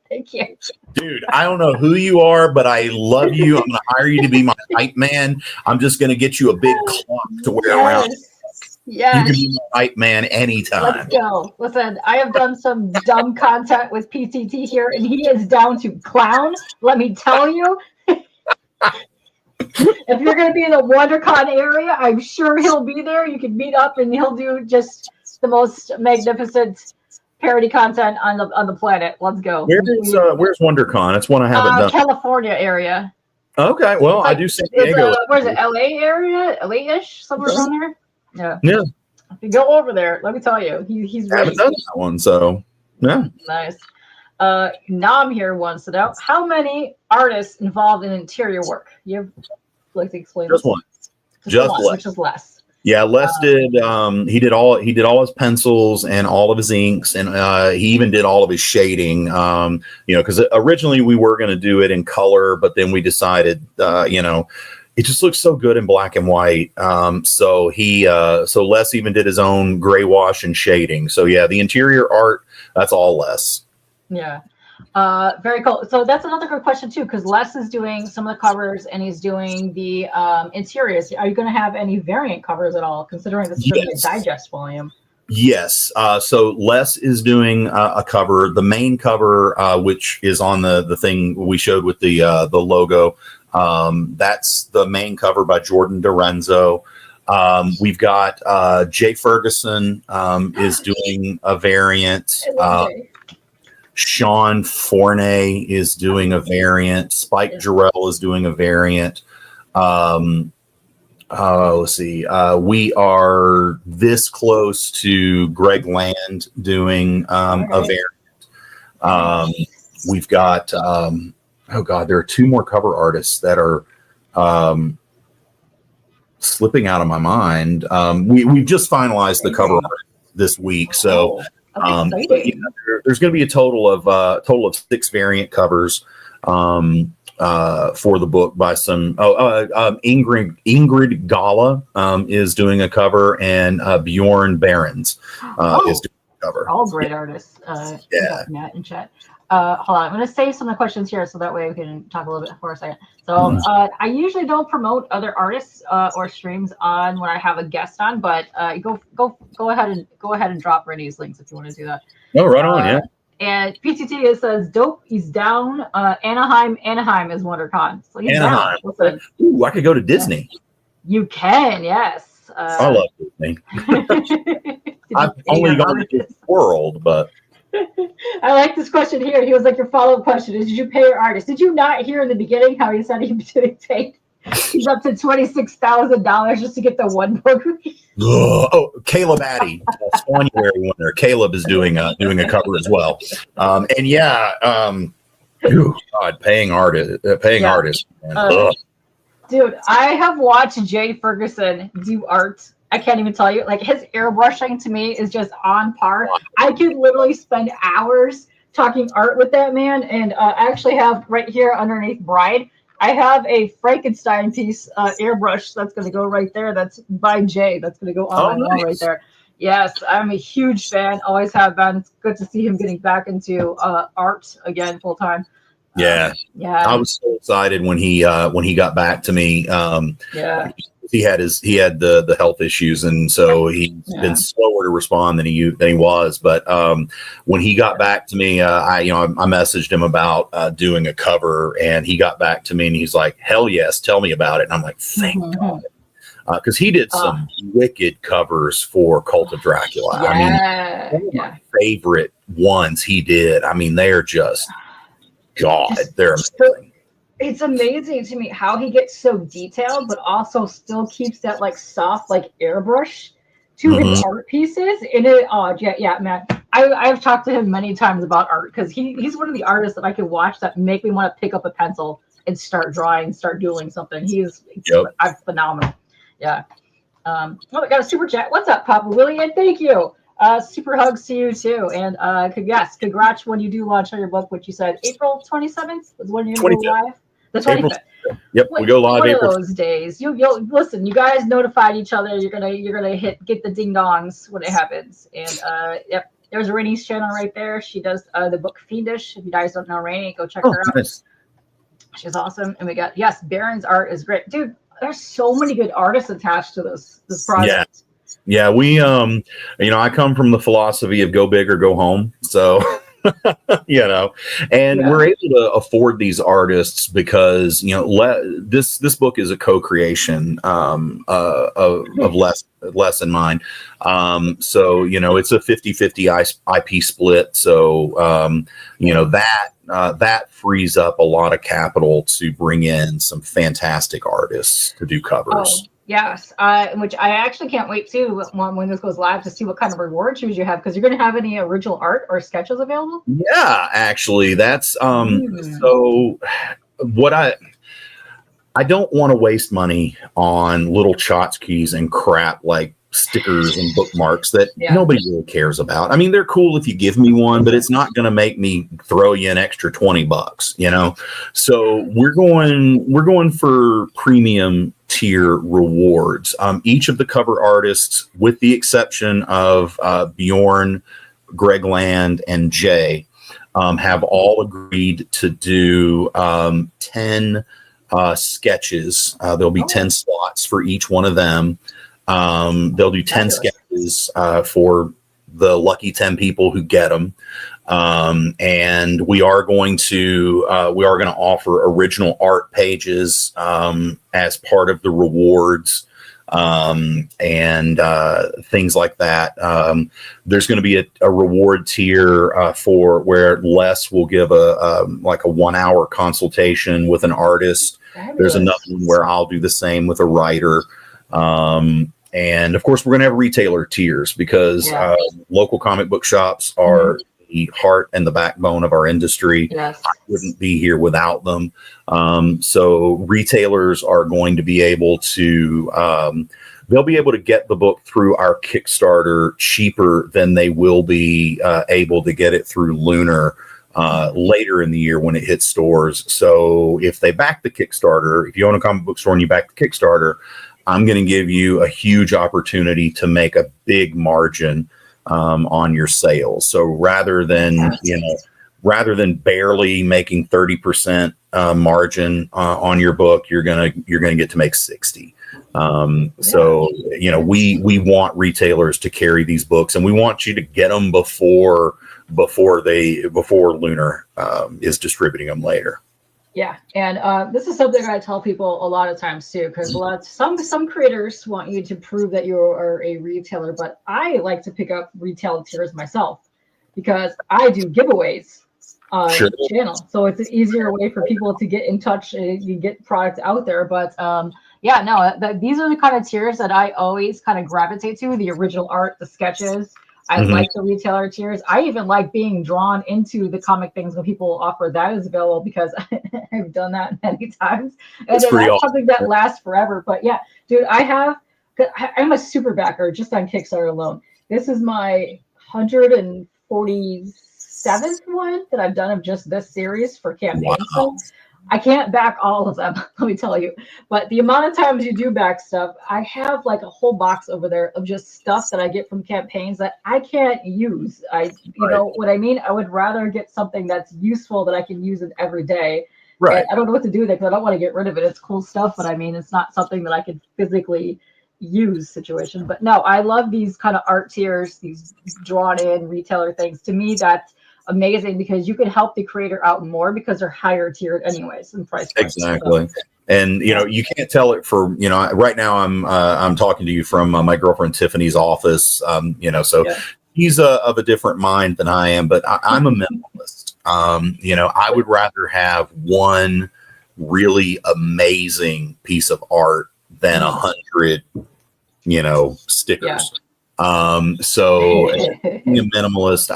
Thank you. Dude, I don't know who you are, but I love you. I'm going to hire you to be my hype man. I'm just going to get you a big clock to wear around. Yeah, you can be my hype man anytime. Let's go. Listen, I have done some dumb content with PTT here, and he is down to clown. Let me tell you. If you're going to be in the WonderCon area, I'm sure he'll be there. You can meet up, and he'll do just the most magnificent parody content on the planet. Let's go. Where's WonderCon? It's one I haven't done. California area. Okay, well, I do San Diego. Where's it? LA area? LA-ish? Somewhere around there? Yeah. Yeah. If you go over there, let me tell you, he's I haven't ready. done that one, so yeah. Nice. Nam here wants to know how many artists involved in interior work. You like to explain Just this? one. Just one, Les. which is less. Yeah, Les did. He did all his pencils and all of his inks, and he even did all of his shading. Because originally we were going to do it in color, but then we decided, it just looks so good in black and white. So Les even did his own gray wash and shading. So yeah, the interior art, that's all Les. Yeah. Very cool. So that's another good question too, because Les is doing some of the covers and he's doing the interiors. Are you going to have any variant covers at all, considering this is going to be a digest volume? Yes. So Les is doing a cover, the main cover, which is on the thing we showed with the logo. That's the main cover by Jordan Dorenzo. We've got Jay Ferguson is doing a variant. Sean Forney is doing a variant. Spike Jarrell is doing a variant. Let's see. We are this close to Greg Land doing a variant. We've got, there are two more cover artists that are slipping out of my mind. We've just finalized the cover art this week, so there's going to be a total of 6 variant covers for the book by some. Ingrid Gala is doing a cover, and Bjorn Behrens is doing a cover. All great artists. Yeah. Matt in chat. Hold on, I'm going to save some of the questions here so that way we can talk a little bit for a second. So I usually don't promote other artists or streams on when I have a guest on, but go ahead and drop Rennie's links if you want to do that. Oh, right on, yeah. And PTT says dope. He's down. Anaheim is WonderCon. So he's Anaheim. Down. Ooh, I could go to Disney. You can, yes. I love Disney. I've only gone to Disney World, but. I like this question here. He was like, your follow-up question is, did you pay your artist? Did you not hear in the beginning how he said he didn't take? He's up to $26,000 just to get the one book. Caleb Addy, January winner. Caleb is doing a cover as well. Paying artists. Dude, I have watched Jay Ferguson do art. I can't even tell you. Like, his airbrushing to me is just on par. I could literally spend hours talking art with that man. And I actually have right here underneath Bride, I have a Frankenstein piece airbrush that's going to go right there. That's by Jay. That's going to go on my wall right there. Yes, I'm a huge fan. Always have been. It's good to see him getting back into art again full time. Yeah. I was so excited when he got back to me. He had the health issues, and so he's been slower to respond than he was. But when he got back to me, I messaged him about doing a cover, and he got back to me and he's like, "Hell yes, tell me about it." And I'm like, "Thank God," because he did some wicked covers for Cult of Dracula. I mean, one of my favorite ones he did. I mean, they're just they're amazing. It's amazing to me how he gets so detailed, but also still keeps that like soft, like airbrush to his art pieces. And man, I've talked to him many times about art because he's one of the artists that I can watch that make me want to pick up a pencil and start drawing, start doing something. He's phenomenal. Yeah. I got a super chat. What's up, Papa Willie? And thank you. Super hugs to you too. And congrats when you do launch on your book, which you said April 27th was when you're going to go live. The 25th. Yep, we go live. One of those days. You'll listen. You guys notified each other. You're gonna get the ding dongs when it happens. And there's Rainey's channel right there. She does the book Fiendish. If you guys don't know Rainey, go check her out. Nice. She's awesome. And we got Baron's art is great, dude. There's so many good artists attached to this project. Yeah, we I come from the philosophy of go big or go home. So. We're able to afford these artists because this book is a co-creation of Les and mine. So it's a 50-50 IP split. So that frees up a lot of capital to bring in some fantastic artists to do covers. Yes, which I actually can't wait to when this goes live to see what kind of reward tiers you have, because you're going to have any original art or sketches available. Yeah, actually, that's so what I don't want to waste money on little tchotchkes and crap like stickers and bookmarks that nobody really cares about. I mean, they're cool if you give me one, but it's not going to make me throw you an extra $20, you know? So we're going for premium tier rewards. Each of the cover artists, with the exception of Bjorn, Greg Land, and Jay, have all agreed to do 10 sketches. There'll be 10 slots for each one of them. They'll do 10 sketches for the lucky 10 people who get them. And we are going to offer original art pages as part of the rewards, and things like that. There's going to be a reward tier for where Les will give a 1 hour consultation with an artist. There's another one where I'll do the same with a writer. And of course, we're going to have retailer tiers because local comic book shops are the heart and the backbone of our industry. Yes. I wouldn't be here without them. So retailers are going to be able to, they'll be able to get the book through our Kickstarter cheaper than they will be able to get it through Lunar later in the year when it hits stores. So if they back the Kickstarter, if you own a comic book store and you back the Kickstarter, I'm going to give you a huge opportunity to make a big margin on your sales. So rather than barely making 30% margin on your book, you're gonna get to make 60. So we want retailers to carry these books, and we want you to get them before Lunar is distributing them later. Yeah, and this is something I tell people a lot of times too, because some creators want you to prove that you are a retailer, but I like to pick up retail tiers myself because I do giveaways on the channel, so it's an easier way for people to get in touch and you get products out there. But these are the kind of tiers that I always kind of gravitate to: the original art, the sketches. I like the retailer tiers. I even like being drawn into the comic things when people offer that is available, because I've done that many times. And that's something that lasts forever. But yeah, dude, I'm a super backer just on Kickstarter alone. This is my 147th one that I've done of just this series for campaigns. Wow. So I can't back all of them, let me tell you. But the amount of times you do back stuff, I have like a whole box over there of just stuff that I get from campaigns that I can't use. You know what I mean? I would rather get something that's useful that I can use it every day. Right. And I don't know what to do with it because I don't want to get rid of it. It's cool stuff, but I mean, it's not something that I could physically use situation. But no, I love these kind of art tiers, these drawn in retailer things. To me, that's amazing because you can help the creator out more because they're higher tiered anyways in price. Exactly. So, and you can't tell it for right now I'm talking to you from my girlfriend Tiffany's office. So he's of a different mind than I am, but I'm a minimalist. I would rather have one really amazing piece of art than 100 stickers. Yeah. So being a minimalist,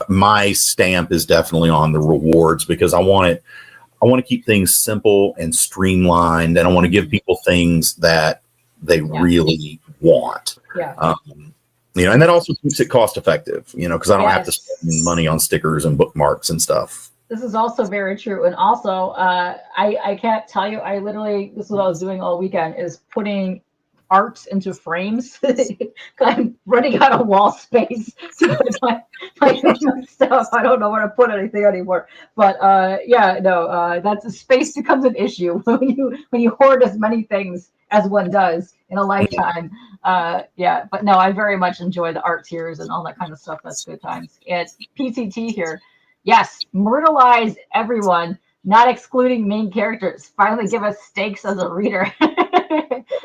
my stamp is definitely on the rewards because I want to keep things simple and streamlined, and I want to give people things that they really want. Yeah. And that also keeps it cost effective, because I don't have to spend money on stickers and bookmarks and stuff. This is also very true. And also, I can't tell you, this is what I was doing all weekend, is putting art into frames. I'm running out of wall space to put my stuff. I don't know where to put anything anymore. But that's space becomes an issue when you hoard as many things as one does in a lifetime. But no, I very much enjoy the art tiers and all that kind of stuff. That's good times. And PCT here, yes, myrtleize everyone, not excluding main characters. Finally give us stakes as a reader.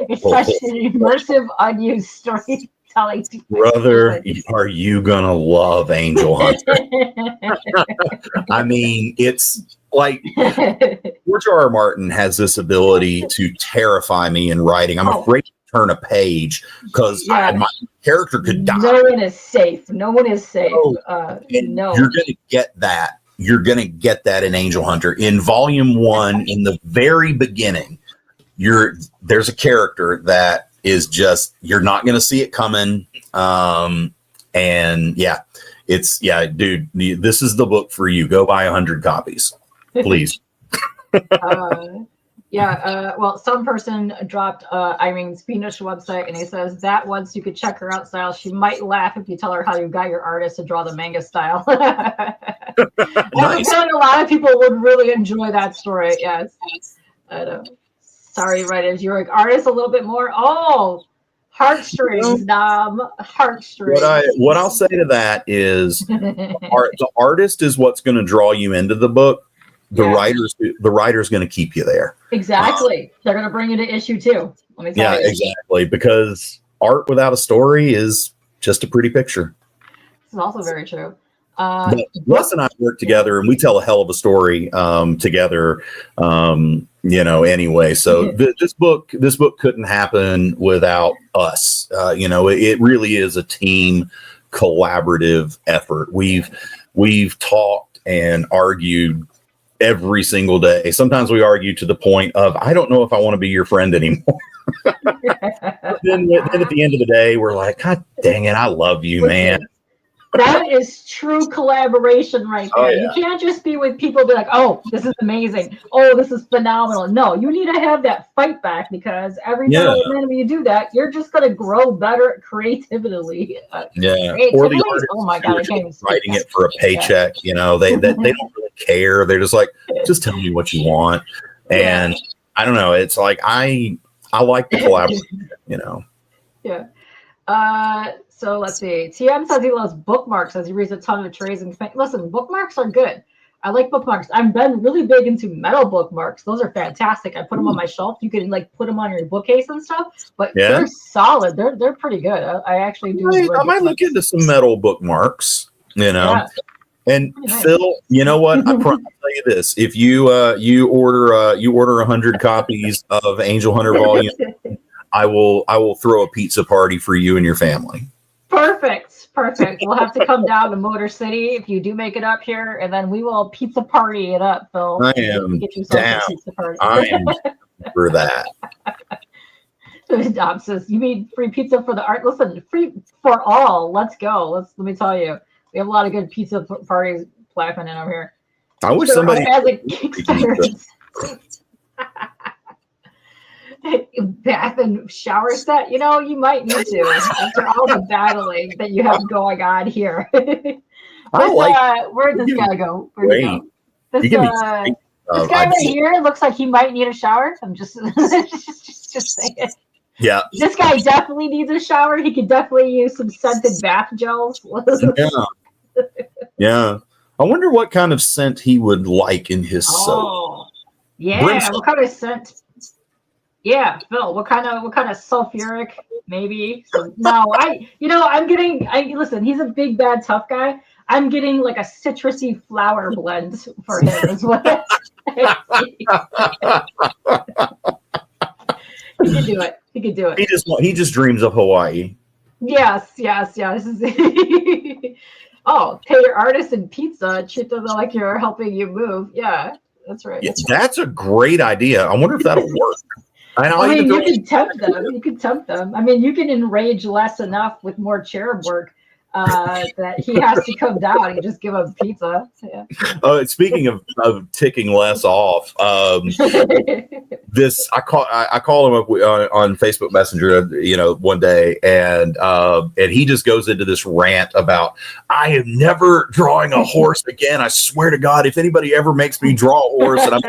It's such an immersive, unused storytelling. Brother, are you gonna love Angel Hunter? I mean, it's Like George R. R. Martin has this ability to terrify me in writing. I'm afraid to turn a page because my character could die. No one is safe. No one is safe. No. You're going to get that. You're going to get that in Angel Hunter. In volume 1, in the very beginning, there's a character that is just, you're not going to see it coming. And yeah, dude, this is the book for you. Go buy 100 copies, please. Well, some person dropped Irene's Spanish website, and he says that once you could check her out style, she might laugh if you tell her how you got your artist to draw the manga style. Nice. I feel like a lot of people would really enjoy that story. Yes. I know. Sorry, writers, you're like artists a little bit more. Oh, heartstrings, heartstrings. What I'll say to that is, the artist is what's going to draw you into the book. The writer's going to keep you there. Exactly. They're going to bring you to issue 2. Let me tell you. Exactly. Because art without a story is just a pretty picture. This is also very true. But Russ and I work together, and we tell a hell of a story together. Anyway. So this book couldn't happen without us. It really is a team collaborative effort. We've talked and argued every single day. Sometimes we argue to the point of, I don't know if I want to be your friend anymore. then at the end of the day, we're like, God dang it, I love you, man. That is true collaboration right there. You can't just be with people and be like, oh, this is amazing. Oh, this is phenomenal. No, you need to have that fight back, because every time you do that, you're just going to grow better creatively. Or the artist, oh my God, I can't even writing it for a paycheck. They don't really care. They're just like, just tell me what you want. And I don't know. It's like, I like the collaboration, Yeah. So let's see. TM says he loves bookmarks as he reads a ton of trades and listen, bookmarks are good. I like bookmarks. I've been really big into metal bookmarks. Those are fantastic. I put them on my shelf. You can put them on your bookcase and stuff, but they're solid. They're pretty good. I actually do. I might look into some metal bookmarks, And Phil, you know what? I'll tell you this: if you order 100 copies of Angel Hunter Volume, I will throw a pizza party for you and your family. Perfect. We'll have to come down to Motor City if you do make it up here, and then we will pizza party it up, Phil. I am down. I am for that. Dom says, "You mean free pizza for the art? Listen, free for all. Let's go. Let me tell you, we have a lot of good pizza parties happening over here. I wish somebody has a Kickstarter." Bath and shower set, you might need to after all the battling that you have going on here. Where'd this guy go? This guy right here looks like he might need a shower. I'm just saying. Yeah. This guy definitely needs a shower. He could definitely use some scented bath gels. Yeah. I wonder what kind of scent he would like in his soap. Yeah. What kind of scent? Yeah, Phil, what kind of sulfuric maybe? So, no, I'm getting listen, he's a big bad tough guy. I'm getting like a citrusy flower blend for him as well. He could do it. He just dreams of Hawaii. Yes. This is oh, pay your artist and pizza, treat them like you're helping you move. Yeah, that's right. Yeah, that's a great idea. I wonder if that'll work. You can tempt them. I mean, you can enrage Les enough with more cherub work that he has to come down and just give him pizza. Yeah. Speaking of ticking Les off, I call him up on Facebook Messenger, one day, and he just goes into this rant about, I am never drawing a horse again. I swear to God, if anybody ever makes me draw a horse, and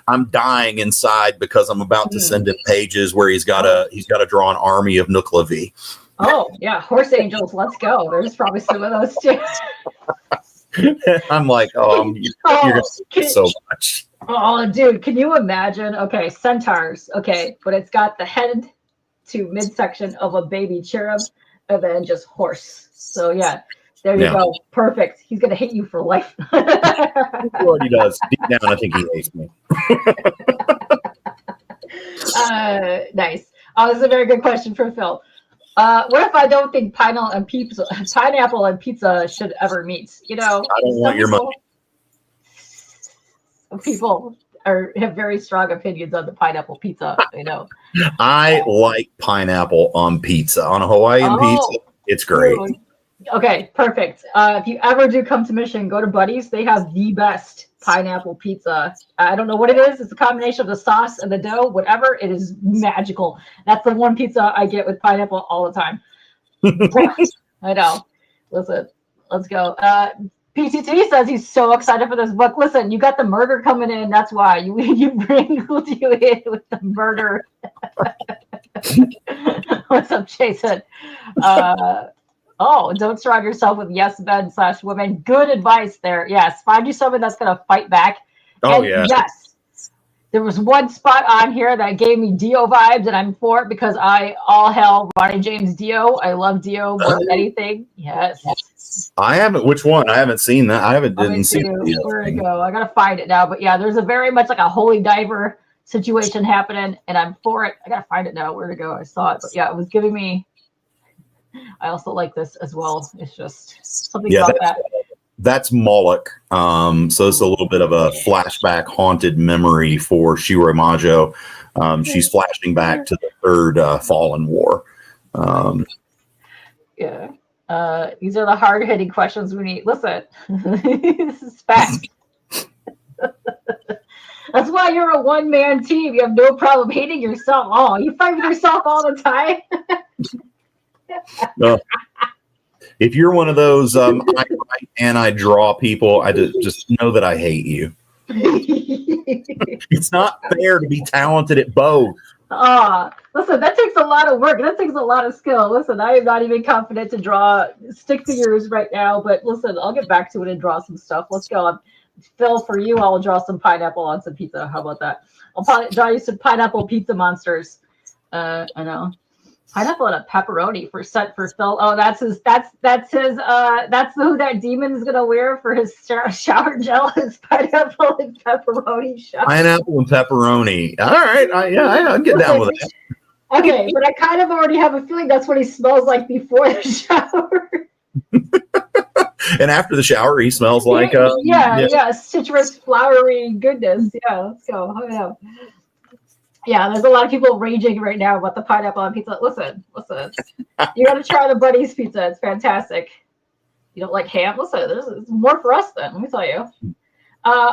I'm dying inside because I'm about to send him pages where he's got to draw an army of Nuklavi. Oh yeah, horse angels, let's go. There's probably some of those too. I'm like, you're gonna see so much. Oh, dude, can you imagine? Okay, centaurs. Okay, but it's got the head to midsection of a baby cherub, and then just horse. So yeah, There you go. Perfect. He's gonna hate you for life. He already does. Deep down, I think he hates me. Nice. Oh, this is a very good question for Phil. What if I don't think pineapple and pizza should ever meet? You know, I don't want your money. People have very strong opinions on the pineapple pizza. You know, I like pineapple on pizza. On a Hawaiian pizza, it's great. Okay, perfect. If you ever do come to Michigan, go to Buddy's. They have the best pineapple pizza. I don't know what it is. It's a combination of the sauce and the dough. Whatever, it is magical. That's the one pizza I get with pineapple all the time. I know. Listen, let's go. PTT says he's so excited for this book. Listen, you got the murder coming in. That's why you bring you in with the murder. What's up, Jason? Oh, don't surround yourself with yes men / women. Good advice there. Yes, find you someone that's going to fight back. Oh, and yeah. Yes, there was one spot on here that gave me Dio vibes, and I'm for it because all hell Ronnie James Dio. I love Dio more than anything. Yes. I haven't. Which one? I haven't seen that. I didn't see it. Where to go? I gotta find it now. But yeah, there's a very much like a holy diver situation happening, and I'm for it. I gotta find it now. Where to go? I saw it, but yeah, it was giving me. I also like this as well. It's just something about that. That's Moloch. So it's a little bit of a flashback, haunted memory for Shiro Majo. She's flashing back to the third Fallen War. Yeah. These are the hard-hitting questions we need. Listen, this is fact. That's why you're a one-man team. You have no problem hating yourself. Oh, you fight with yourself all the time. No. If you're one of those I write and I draw people, I just know that I hate you. It's not fair to be talented at both. Listen, that takes a lot of work. That takes a lot of skill. Listen, I am not even confident to draw stick figures right now, but listen, I'll get back to it and draw some stuff. Let's go. Phil, for you, I'll draw some pineapple on some pizza. How about that? I'll draw you some pineapple pizza monsters. I know. Pineapple and a pepperoni for Phil. Oh, that's who that demon is gonna wear for his shower gel. Is pineapple and pepperoni shower. Pineapple and pepperoni. All right, I'll get down with that. Okay, but I kind of already have a feeling that's what he smells like before the shower. And after the shower, he smells like citrus, flowery goodness. Yeah, let's go. Oh, yeah. Yeah, there's a lot of people raging right now about the pineapple on pizza. Listen. You got to try the Buddy's pizza. It's fantastic. You don't like ham? Listen, there's more for us then. Let me tell you.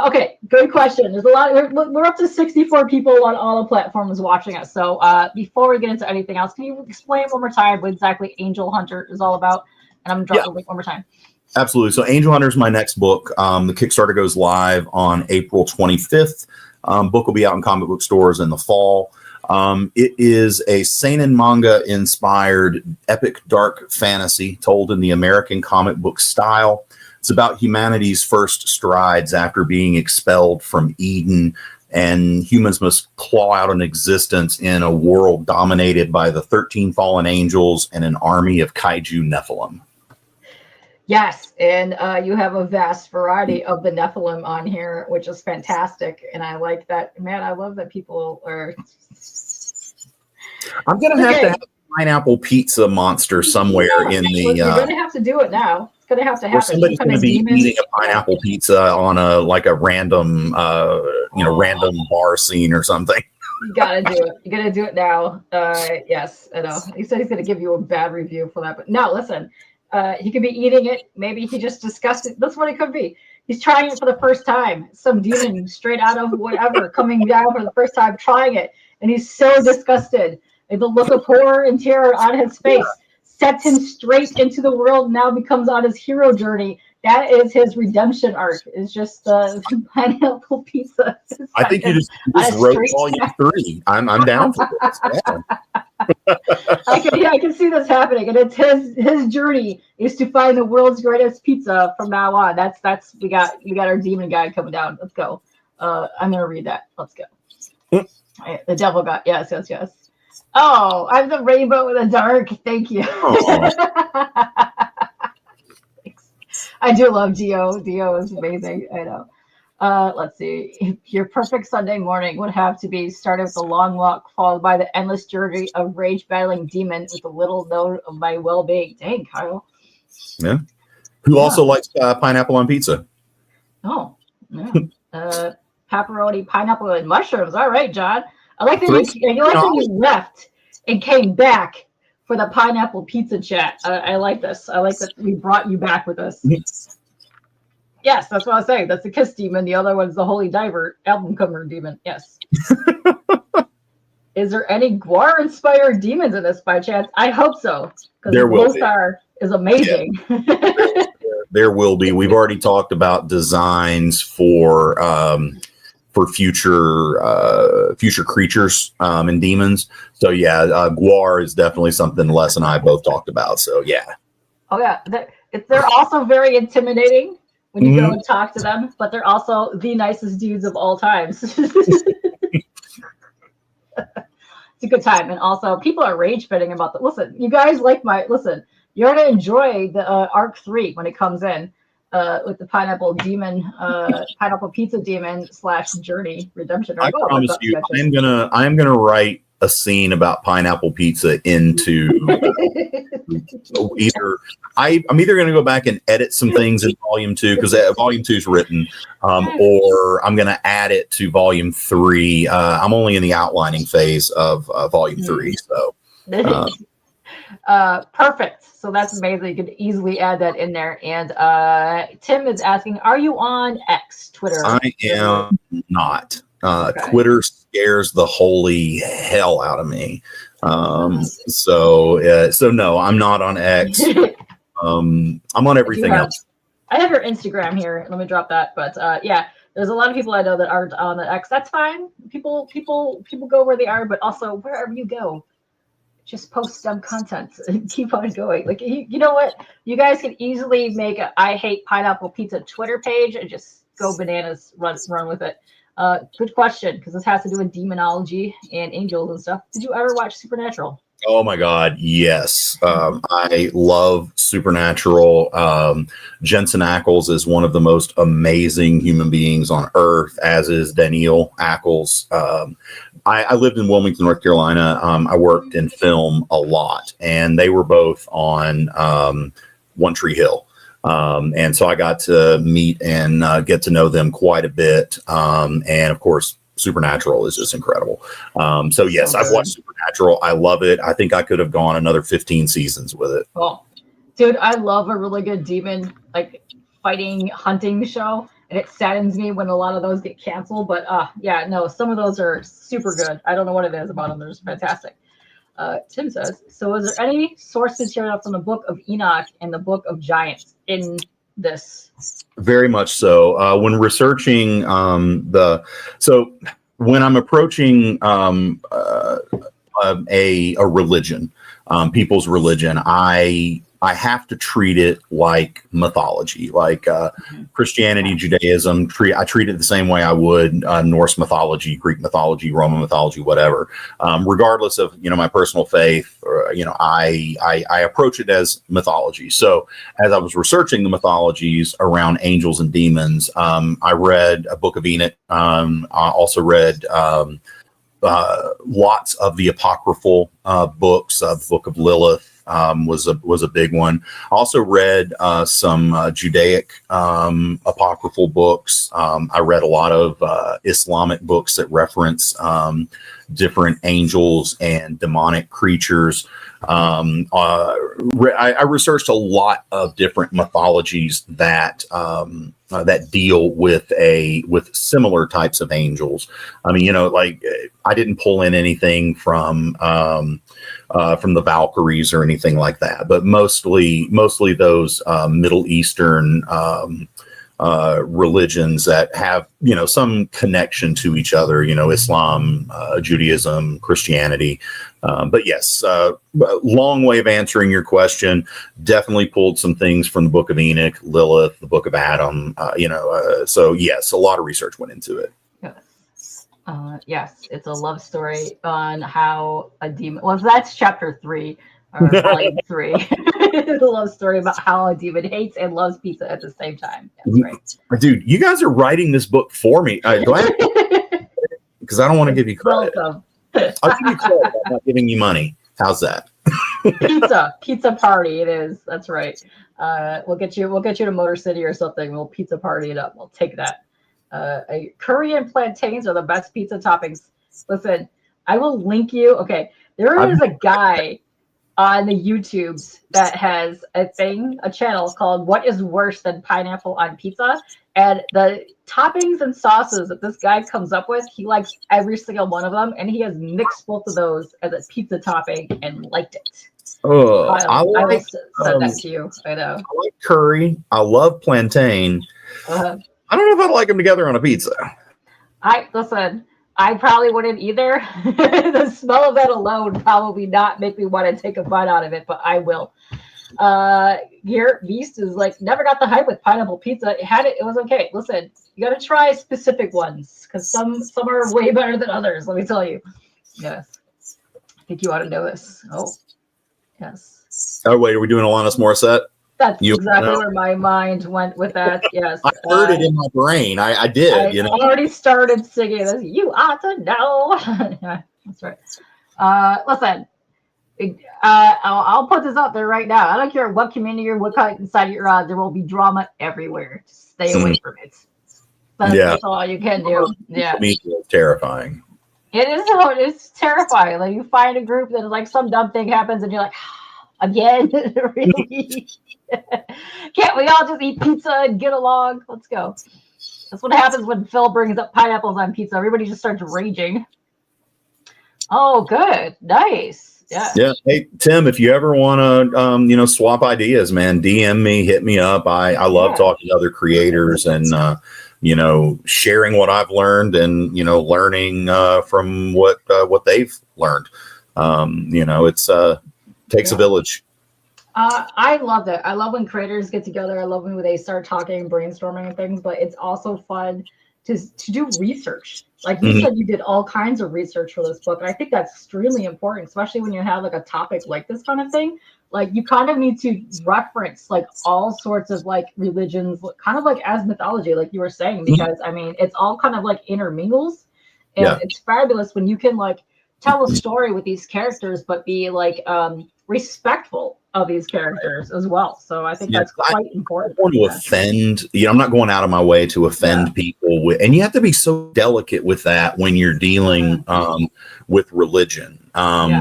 Okay, good question. There's a lot. We're up to 64 people on all the platforms watching us. So before we get into anything else, can you explain one more time what exactly Angel Hunter is all about? And I'm dropping the link one more time. Absolutely. So Angel Hunter is my next book. The Kickstarter goes live on April 25th. Book will be out in comic book stores in the fall. It is a seinen manga inspired epic dark fantasy told in the American comic book style. It's about humanity's first strides after being expelled from Eden, and humans must claw out an existence in a world dominated by the 13 fallen angels and an army of kaiju Nephilim. Yes, and you have a vast variety of the Nephilim on here, which is fantastic. And I like that. Man, I love that people are... I'm going to have to have a pineapple pizza monster somewhere in the... You're going to have to do it now. It's going to have to happen. Somebody's going to be eating a pineapple pizza on a random, random bar scene or something. You got to do it. You got to do it now. Yes, I know. He said he's going to give you a bad review for that. But no, listen. He could be eating it. Maybe he just disgusted. That's what it could be. He's trying it for the first time. Some demon straight out of whatever coming down for the first time, trying it. And he's so disgusted. And the look of horror and terror on his face sets him straight into the world, now becomes on his hero journey. That is his redemption arc. It's just pineapple pizza. I think you just wrote volume 3. I'm down for this. Yeah. I can see this happening, and it's his journey is to find the world's greatest pizza from now on. That's we got our demon guide coming down. Let's go. I'm gonna read that. Let's go. The devil god. Yes. Oh, I'm the rainbow in the dark. Thank you. Thanks. I do love Dio. Dio is amazing. I know. Let's see. Your perfect Sunday morning would have to be started with a long walk, followed by the endless journey of rage battling demon with a little note of my well-being. Dang, Kyle. Yeah. Who also likes pineapple on pizza? Oh, yeah. Pepperoni, pineapple, and mushrooms. All right, John. I like that you left and came back for the pineapple pizza chat. I like this. I like that we brought you back with us. Yes, that's what I was saying. That's the Kiss demon. The other one's the Holy Diver album cover demon. Yes. Is there any Gwar-inspired demons in this by chance? I hope so. Because Glowstar is amazing. Yeah. There will be. We've already talked about designs for future creatures and demons. So yeah, Gwar is definitely something Les and I both talked about. So yeah. Oh yeah, they're also very intimidating when you go and talk to them, but they're also the nicest dudes of all times. It's a good time, and also people are rage fitting about the. Listen, you guys you're gonna enjoy the Arc 3 when it comes in. With the pineapple demon, pineapple pizza demon / journey redemption. I promise you, I am gonna write a scene about pineapple pizza into I'm either gonna go back and edit some things in volume 2 because volume 2 is written, or I'm gonna add it to volume 3. I'm only in the outlining phase of volume 3, so. Perfect. So that's amazing. You could easily add that in there. And Tim is asking, are you on X, Twitter? I am not. Twitter scares the holy hell out of me. So no, I'm not on X. I'm on everything else. I have your Instagram here. Let me drop that. But yeah, there's a lot of people I know that aren't on the X. That's fine. People go where they are, but also wherever you go, just post some content and keep on going. Like, you know what? You guys can easily make a I Hate Pineapple Pizza Twitter page and just go bananas, run with it. Good question, because this has to do with demonology and angels and stuff. Did you ever watch Supernatural? Oh my God, yes. I love Supernatural. Jensen Ackles is one of the most amazing human beings on earth, as is Daniel Ackles. I lived in Wilmington, North Carolina. I worked in film a lot, and they were both on One Tree Hill. And so I got to meet and get to know them quite a bit. And of course, Supernatural is just incredible. So yes, I've watched Supernatural. I love it. I think I could have gone another 15 seasons with it. Oh, dude, I love a really good demon fighting hunting show. And it saddens me when a lot of those get canceled. But yeah, no, some of those are super good. I don't know what it is about them. They're just fantastic. Tim says, so is there any source material from the Book of Enoch and the Book of Giants in this? Very much so. When researching when I'm approaching a religion, people's religion, I have to treat it like mythology, like Christianity, Judaism. I treat it the same way I would Norse mythology, Greek mythology, Roman mythology, whatever. Regardless of my personal faith, or, I approach it as mythology. So as I was researching the mythologies around angels and demons, I read a Book of Enoch. I also read lots of the apocryphal books. The Book of Lilith was a big one. I also read some Judaic apocryphal books. I read a lot of Islamic books that reference different angels and demonic creatures. I researched a lot of different mythologies that that deal with similar types of angels. I mean, I didn't pull in anything from the Valkyries or anything like that, but mostly those Middle Eastern religions that have some connection to each other. Islam, Judaism, Christianity. But yes, long way of answering your question. Definitely pulled some things from the Book of Enoch, Lilith, the Book of Adam. So yes, a lot of research went into it. Yes, it's a love story on how a demon. Well, that's chapter 3. or volume 3. It's a love story about how a demon hates and loves pizza at the same time. That's right. Dude, you guys are writing this book for me. Because I don't want to give you credit. Welcome. I'll give you credit. I'm not giving you money. How's that? Pizza party. It is. That's right. We'll get you to Motor City or something. We'll pizza party it up. We'll take that. Curry and plantains are the best pizza toppings. Listen, I will link you. Okay, there is a guy on the YouTubes that has a channel called "What is Worse Than Pineapple on Pizza?" And the toppings and sauces that this guy comes up with, he likes every single one of them, and he has mixed both of those as a pizza topping and liked it. Oh, I will send that to you. I know. I like curry. I love plantain. I don't know if I'd like them together on a pizza. Listen. I probably wouldn't either. The smell of that alone would probably not make me want to take a bite out of it, but I will. Here, Beast is like, never got the hype with pineapple pizza. It was okay. Listen, you got to try specific ones because some are way better than others. Let me tell you. Yes, I think you ought to know this. Oh, yes. Oh wait, are we doing Alanis Morissette? That's exactly where my mind went with that. Yes, I heard it in my brain. I did. I already started singing this. You ought to know. That's right. Listen, I'll put this out there right now. I don't care what community or what kind of side you're on. There will be drama everywhere. Just stay away from it. That's all you can do. Yeah, to me, it's terrifying. It is. It's terrifying. Like you find a group that like some dumb thing happens, and you're like, again, really. Can't we all just eat pizza and get along? Let's go. That's what happens when Phil brings up pineapples on pizza. Everybody just starts raging. Oh, good. Nice. Yeah. Yeah. Hey, Tim, if you ever want to, swap ideas, man, DM me, hit me up. I love talking to other creators and, sharing what I've learned and, learning from what they've learned. It's takes a village. I love that. I love when creators get together. I love when they start talking, brainstorming and things, but it's also fun to do research. Like you said, you did all kinds of research for this book. And I think that's extremely important, especially when you have like a topic like this kind of thing. Like you kind of need to reference like all sorts of like religions, kind of like as mythology, like you were saying, because I mean, it's all kind of like intermingles. And it's fabulous when you can like tell a story with these characters, but be like respectful of these characters as well. So I think that's quite important. I don't want to offend, I'm not going out of my way to offend people and you have to be so delicate with that when you're dealing with religion,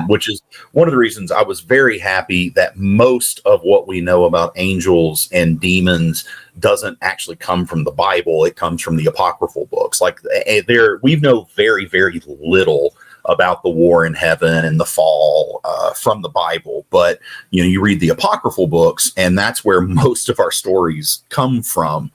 which is one of the reasons I was very happy that most of what we know about angels and demons doesn't actually come from the Bible. It comes from the apocryphal books. Like we know very, very little about the war in heaven and the fall from the Bible. But, you read the apocryphal books and that's where most of our stories come from.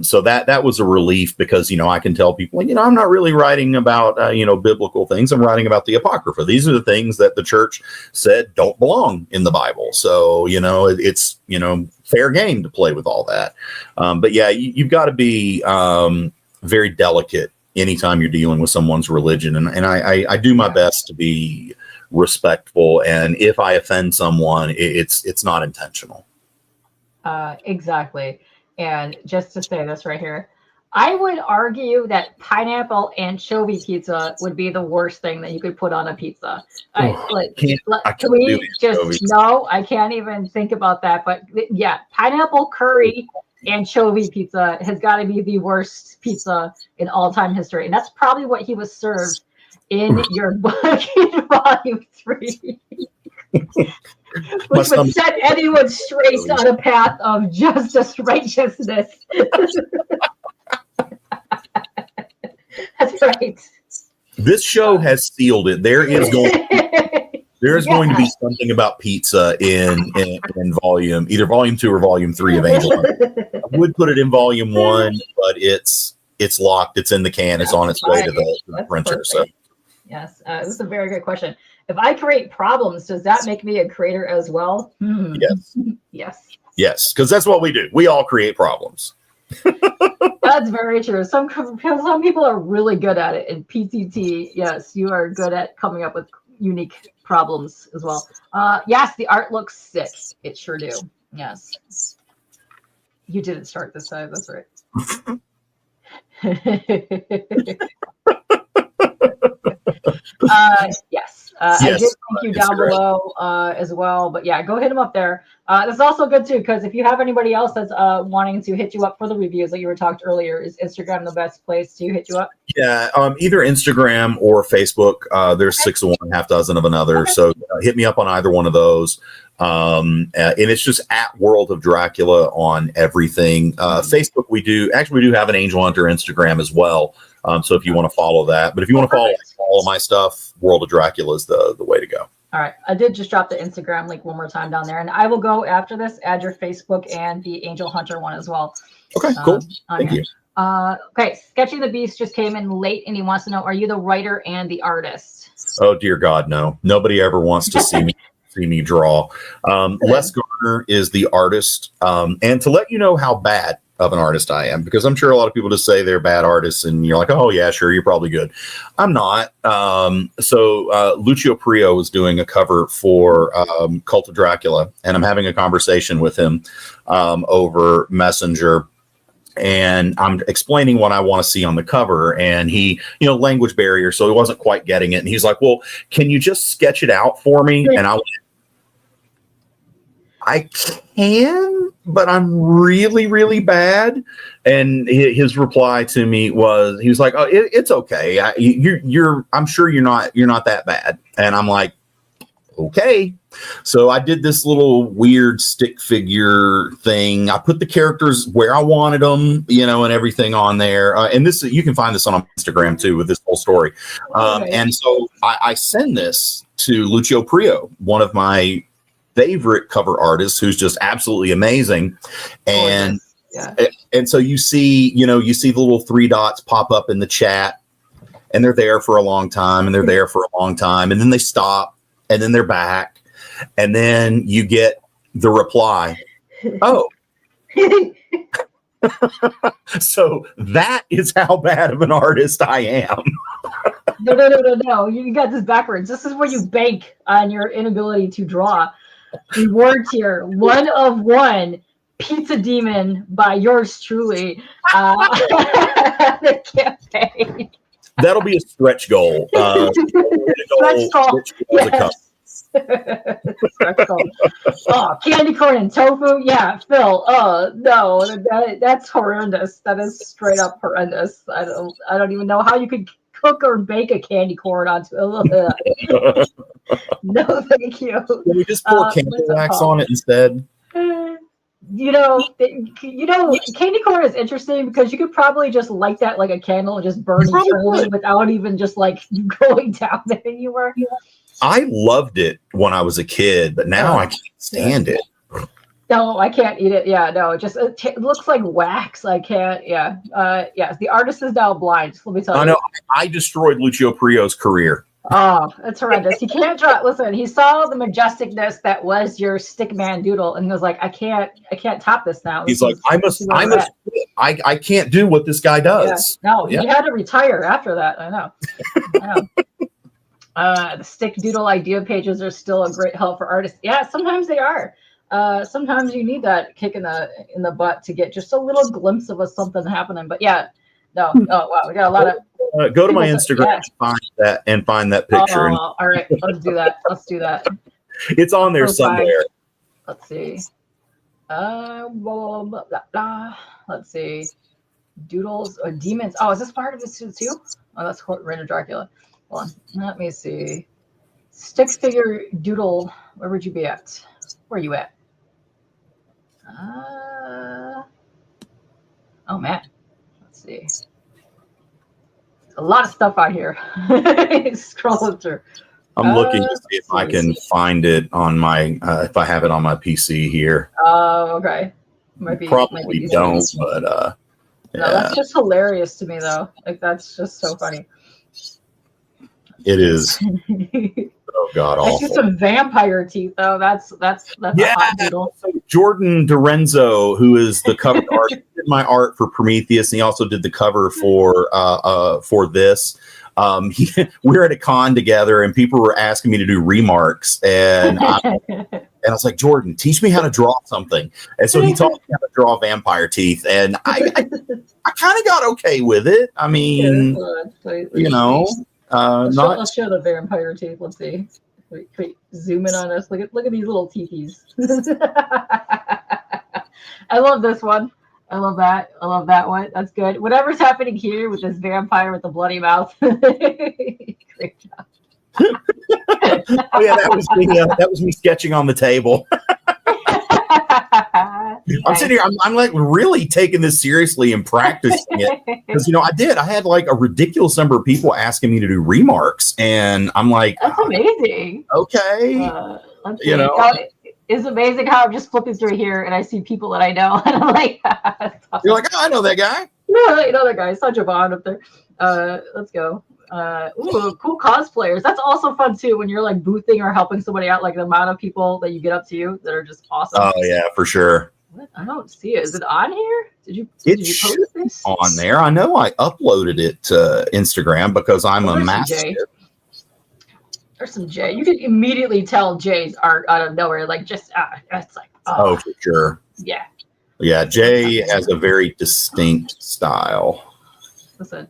So that was a relief because, I can tell people, I'm not really writing about, biblical things. I'm writing about the apocrypha. These are the things that the church said don't belong in the Bible. So, it's, fair game to play with all that. But yeah, you've got to be very delicate anytime you're dealing with someone's religion. And I do my best to be respectful. And if I offend someone, it's not intentional. Exactly. And just to say this right here, I would argue that pineapple anchovy pizza would be the worst thing that you could put on a pizza. I can't even think about that. But yeah, pineapple curry anchovy pizza has got to be the worst pizza in all-time history. And that's probably what he was served in your book in volume 3. Which would set anyone straight on a path of justice, righteousness. That's right. This show has sealed it. There is going to be something about pizza in either volume 2 or volume 3 of Angel Hunter. I would put it in volume 1, but it's locked. It's in the can. It's on its way to the printer. Perfect. So yes, this is a very good question. If I create problems, does that make me a creator as well? Yes, because that's what we do. We all create problems. That's very true. Some people are really good at it. In PTT, yes, you are good at coming up with unique problems as well. Yes, the art looks sick. It sure do. Yes. You didn't start this time. That's right. Yes. I did thank you down below as well. But yeah, go hit them up there. That's also good too, because if you have anybody else that's wanting to hit you up for the reviews, like you were talked earlier, is Instagram the best place to hit you up? Yeah, either Instagram or Facebook. There's 6 of one, half dozen of another. Okay. So hit me up on either one of those. And it's just at World of Dracula on everything. Facebook, we do have an Angel Hunter Instagram as well. So if you want to follow that, but if you want to follow all of my stuff, World of Dracula is the way to go. All right. I did just drop the Instagram link one more time down there, and I will go after this, add your Facebook and the Angel Hunter one as well. Okay, cool. Thank you. Okay. Sketchy the Beast just came in late, and he wants to know, are you the writer and the artist? Oh, dear God, no. Nobody ever wants to see me draw. Les Garner is the artist. And to let you know how bad of an artist I am, because I'm sure a lot of people just say they're bad artists and you're like, oh yeah, sure, you're probably good. I'm not. So Lucio Prio was doing a cover for Cult of Dracula, and I'm having a conversation with him over Messenger, and I'm explaining what I want to see on the cover, and he, language barrier, so he wasn't quite getting it, and he's like, well, can you just sketch it out for me? And I can, but I'm really, really bad. And his reply to me was, he was like, "Oh, it's okay. I'm sure you're not that bad." And I'm like, "Okay." So I did this little weird stick figure thing. I put the characters where I wanted them, and everything on there. And this, you can find this on Instagram too, with this whole story. And so I send this to Lucio Prio, one of my favorite cover artists, who's just absolutely amazing. And and so you see the little 3 dots pop up in the chat, and they're there for a long time, and they're there for a long time, and then they stop, and then they're back, and then you get the reply, oh. So that is how bad of an artist I am. No. You got this backwards. This is where you bank on your inability to draw. Reward tier 1 of 1 Pizza Demon by yours truly. The campaign. That'll be a stretch goal. Stretch goal. Yes. Stretch goal. Oh, candy corn and tofu. Yeah, Phil. Oh no, that's horrendous. That is straight up horrendous. I don't even know how you could cook or bake a candy corn onto it. No, thank you. Can we just pour candle wax on it instead? Candy corn is interesting because you could probably just light that like a candle and just burn eternally without even just like going down it anywhere. I loved it when I was a kid, but now I can't stand it. No, I can't eat it. Yeah, no, it looks like wax. I can't. Yeah. Yes, the artist is now blind. Let me tell you. I know. I destroyed Lucio Prio's career. Oh, that's horrendous. He can't draw. Listen, he saw the majesticness that was your stickman doodle, and he was like, I can't top this now. He's like, I can't do what this guy does. Yeah. No, he had to retire after that. I know. The stick doodle idea pages are still a great help for artists. Yeah, sometimes they are. Sometimes you need that kick in the butt to get just a little glimpse of something happening. But yeah, no. Oh wow, we got a lot of. Go to my Instagram and find that picture. All right, let's do that. It's on there somewhere. Let's see. Blah, blah, blah, blah. Let's see. Doodles or demons. Oh, is this part of this too? Oh, that's Random Dracula. Hold on. Let me see. Stick figure doodle. Where would you be at? Where are you at? Oh man. Let's see. A lot of stuff out here. Scrolling through. I'm looking to see if I can find it on my if I have it on my PC here. Oh, okay. Probably don't, but no, that's just hilarious to me though. Like that's just so funny. It is. Oh God, awful. I see some vampire teeth though. That's yeah. So Jordan Dorenzo, who is the cover artist, did my art for Prometheus, and he also did the cover for this. we're at a con together, and people were asking me to do remarks, and I was like, Jordan, teach me how to draw something. And so he taught me how to draw vampire teeth, and I kind of got okay with it. I mean, let's show the vampire teeth. Let's see. Wait, zoom in on us. Look at these little teethies. I love this one. I love that. I love that one. That's good. Whatever's happening here with this vampire with the bloody mouth. Great job. Oh yeah, that was me sketching on the table. I'm sitting here. I'm like really taking this seriously and practicing it because I had like a ridiculous number of people asking me to do remarks, and I'm like, that's amazing. Okay, it's amazing how I'm just flipping through here and I see people that I know, and I'm like, awesome. You're like, oh, I know that guy. Yeah, you know that guy. It's such a bond up there. Let's go. Cool cosplayers. That's also fun too when you're like boothing or helping somebody out. Like the amount of people that you get up to that are just awesome. Oh yeah, for sure. What? I don't see it. Is it on here? Did you post this? On there. I know I uploaded it to Instagram because I'm a master. There's some Jay. You can immediately tell Jay's art out of nowhere. Like just it's like oh for sure. Yeah. Yeah, Jay has a very distinct style. Listen,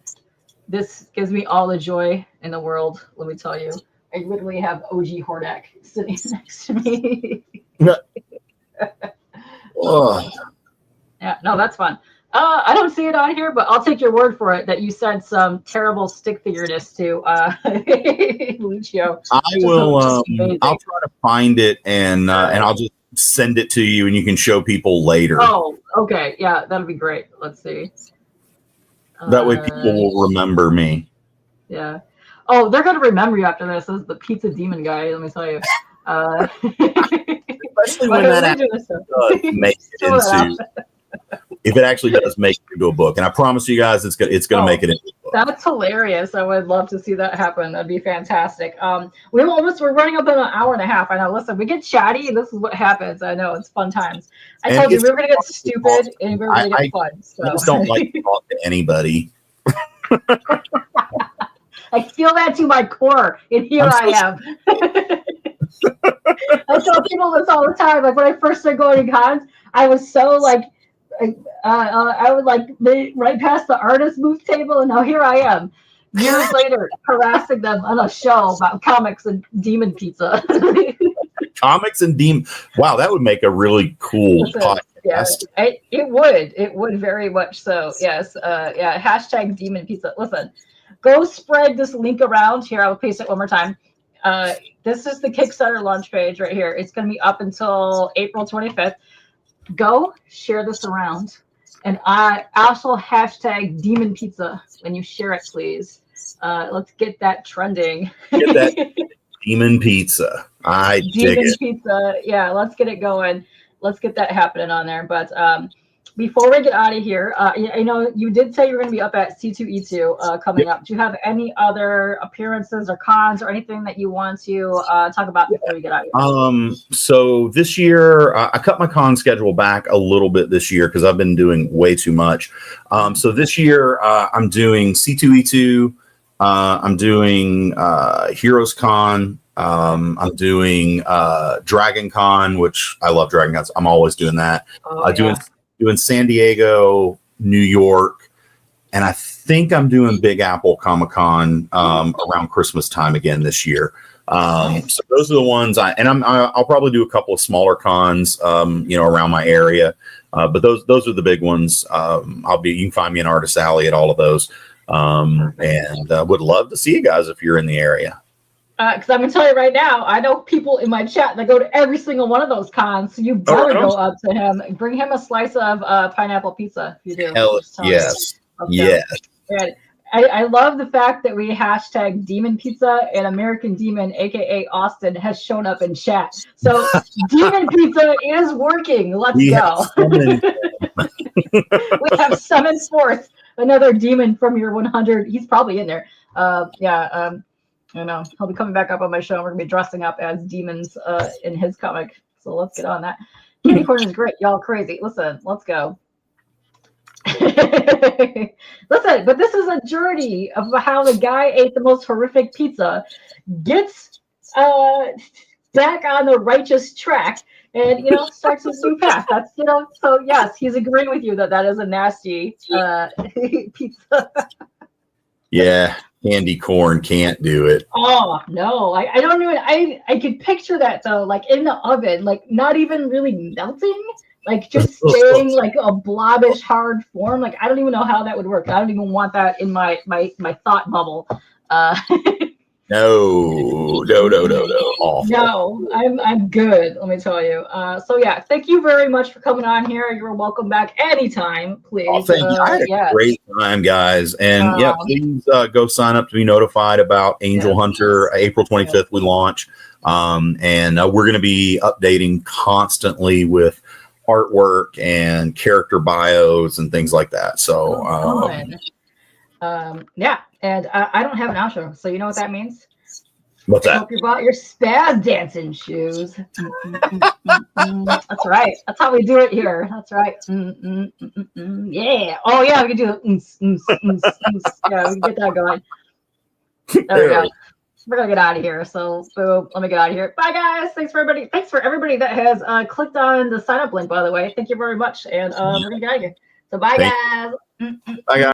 this gives me all the joy in the world. Let me tell you, I literally have OG Hordak sitting next to me. Yeah, no, that's fun. I don't see it on here, but I'll take your word for it that you sent some terrible stick figureness to Lucio. I will. I'll try to find it and I'll just send it to you, and you can show people later. Oh, okay, yeah, that'll be great. Let's see. That way, people will remember me. Yeah. Oh, they're gonna remember you after this. This is the pizza demon guy. Let me tell you. Especially when that actually does make it into. If it actually does make it into a book, and I promise you guys, it's gonna make it into a book. That's hilarious. I would love to see that happen. That'd be fantastic. We're running up in an hour and a half. I know. Listen, we get chatty, and this is what happens. I know it's fun times. I told you we were gonna get stupid and we were gonna get fun. So. I just don't like to talk to anybody. I feel that to my core, and here I am. I tell people this all the time. Like when I first started going to cons, I was so like. I would like right past the artist booth table, and now here I am, years later, harassing them on a show about comics and demon pizza. Comics and demon. Wow, that would make a really cool podcast. Yeah, it would very much so. Yes. Yeah. Hashtag demon pizza. Listen, go spread this link around here. I will paste it one more time. This is the Kickstarter launch page right here. It's going to be up until April 25th. Go share this around, and I also hashtag demon pizza when you share it, please. Let's get that trending. Get that demon pizza. Demon pizza. Yeah, let's get it going. Let's get that happening on there. But before we get out of here, you did say you're going to be up at C2E2 coming up. Do you have any other appearances or cons or anything that you want to talk about before we get out of here? So this year, I cut my con schedule back a little bit this year because I've been doing way too much. So this year, I'm doing C2E2. I'm doing Heroes Con. I'm doing Dragon Con, which I love Dragon Cons. I'm always doing that. Doing San Diego, New York, and I think I'm doing Big Apple Comic-Con around Christmas time again this year. So those are the ones I'll probably do a couple of smaller cons, around my area. But those are the big ones. You can find me in Artist Alley at all of those. And would love to see you guys if you're in the area. Because I'm going to tell you right now, I know people in my chat that go to every single one of those cons. So you better go up to him and bring him a slice of pineapple pizza. If you do. Hell yes. Yes. And I love the fact that we hashtag Demon Pizza and American Demon, a.k.a. Austin, has shown up in chat. So Demon Pizza is working. Let's go. We have summoned forth another demon from your 100. He's probably in there. I know he'll be coming back up on my show. We're gonna be dressing up as demons in his comic. So let's get on that. Candy corn is great, y'all. Crazy. Listen, let's go. Listen, but this is a journey of how the guy ate the most horrific pizza, gets back on the righteous track, and starts his new path. That's so yes, he's agreeing with you that that is a nasty pizza. Yeah, candy corn can't do it. Oh no, I don't even I could picture that though, like in the oven, like not even really melting, like just staying like a blobbish hard form. Like I don't even know how that would work. I don't even want that in my thought bubble. No. Awful. No, I'm good. Let me tell you. So yeah, thank you very much for coming on here. You're welcome back anytime, please. Oh, thank you. I had a great time, guys. And yeah, please go sign up to be notified about Angel Hunter. April 25th, we launch. And we're going to be updating constantly with artwork and character bios and things like that. So, yeah. And I don't have an outro. So you know what that means? What's that? Hope you bought your spaz dancing shoes. That's right. That's how we do it here. That's right. Yeah. Oh yeah, we can do it. Yeah, we can get that going. There we go. We're gonna get out of here. So boom, let me get out of here. Bye guys. Thanks for everybody. Thanks for everybody that has clicked on the sign up link, by the way. Thank you very much. And we're gonna get out of here. So bye guys. Bye guys.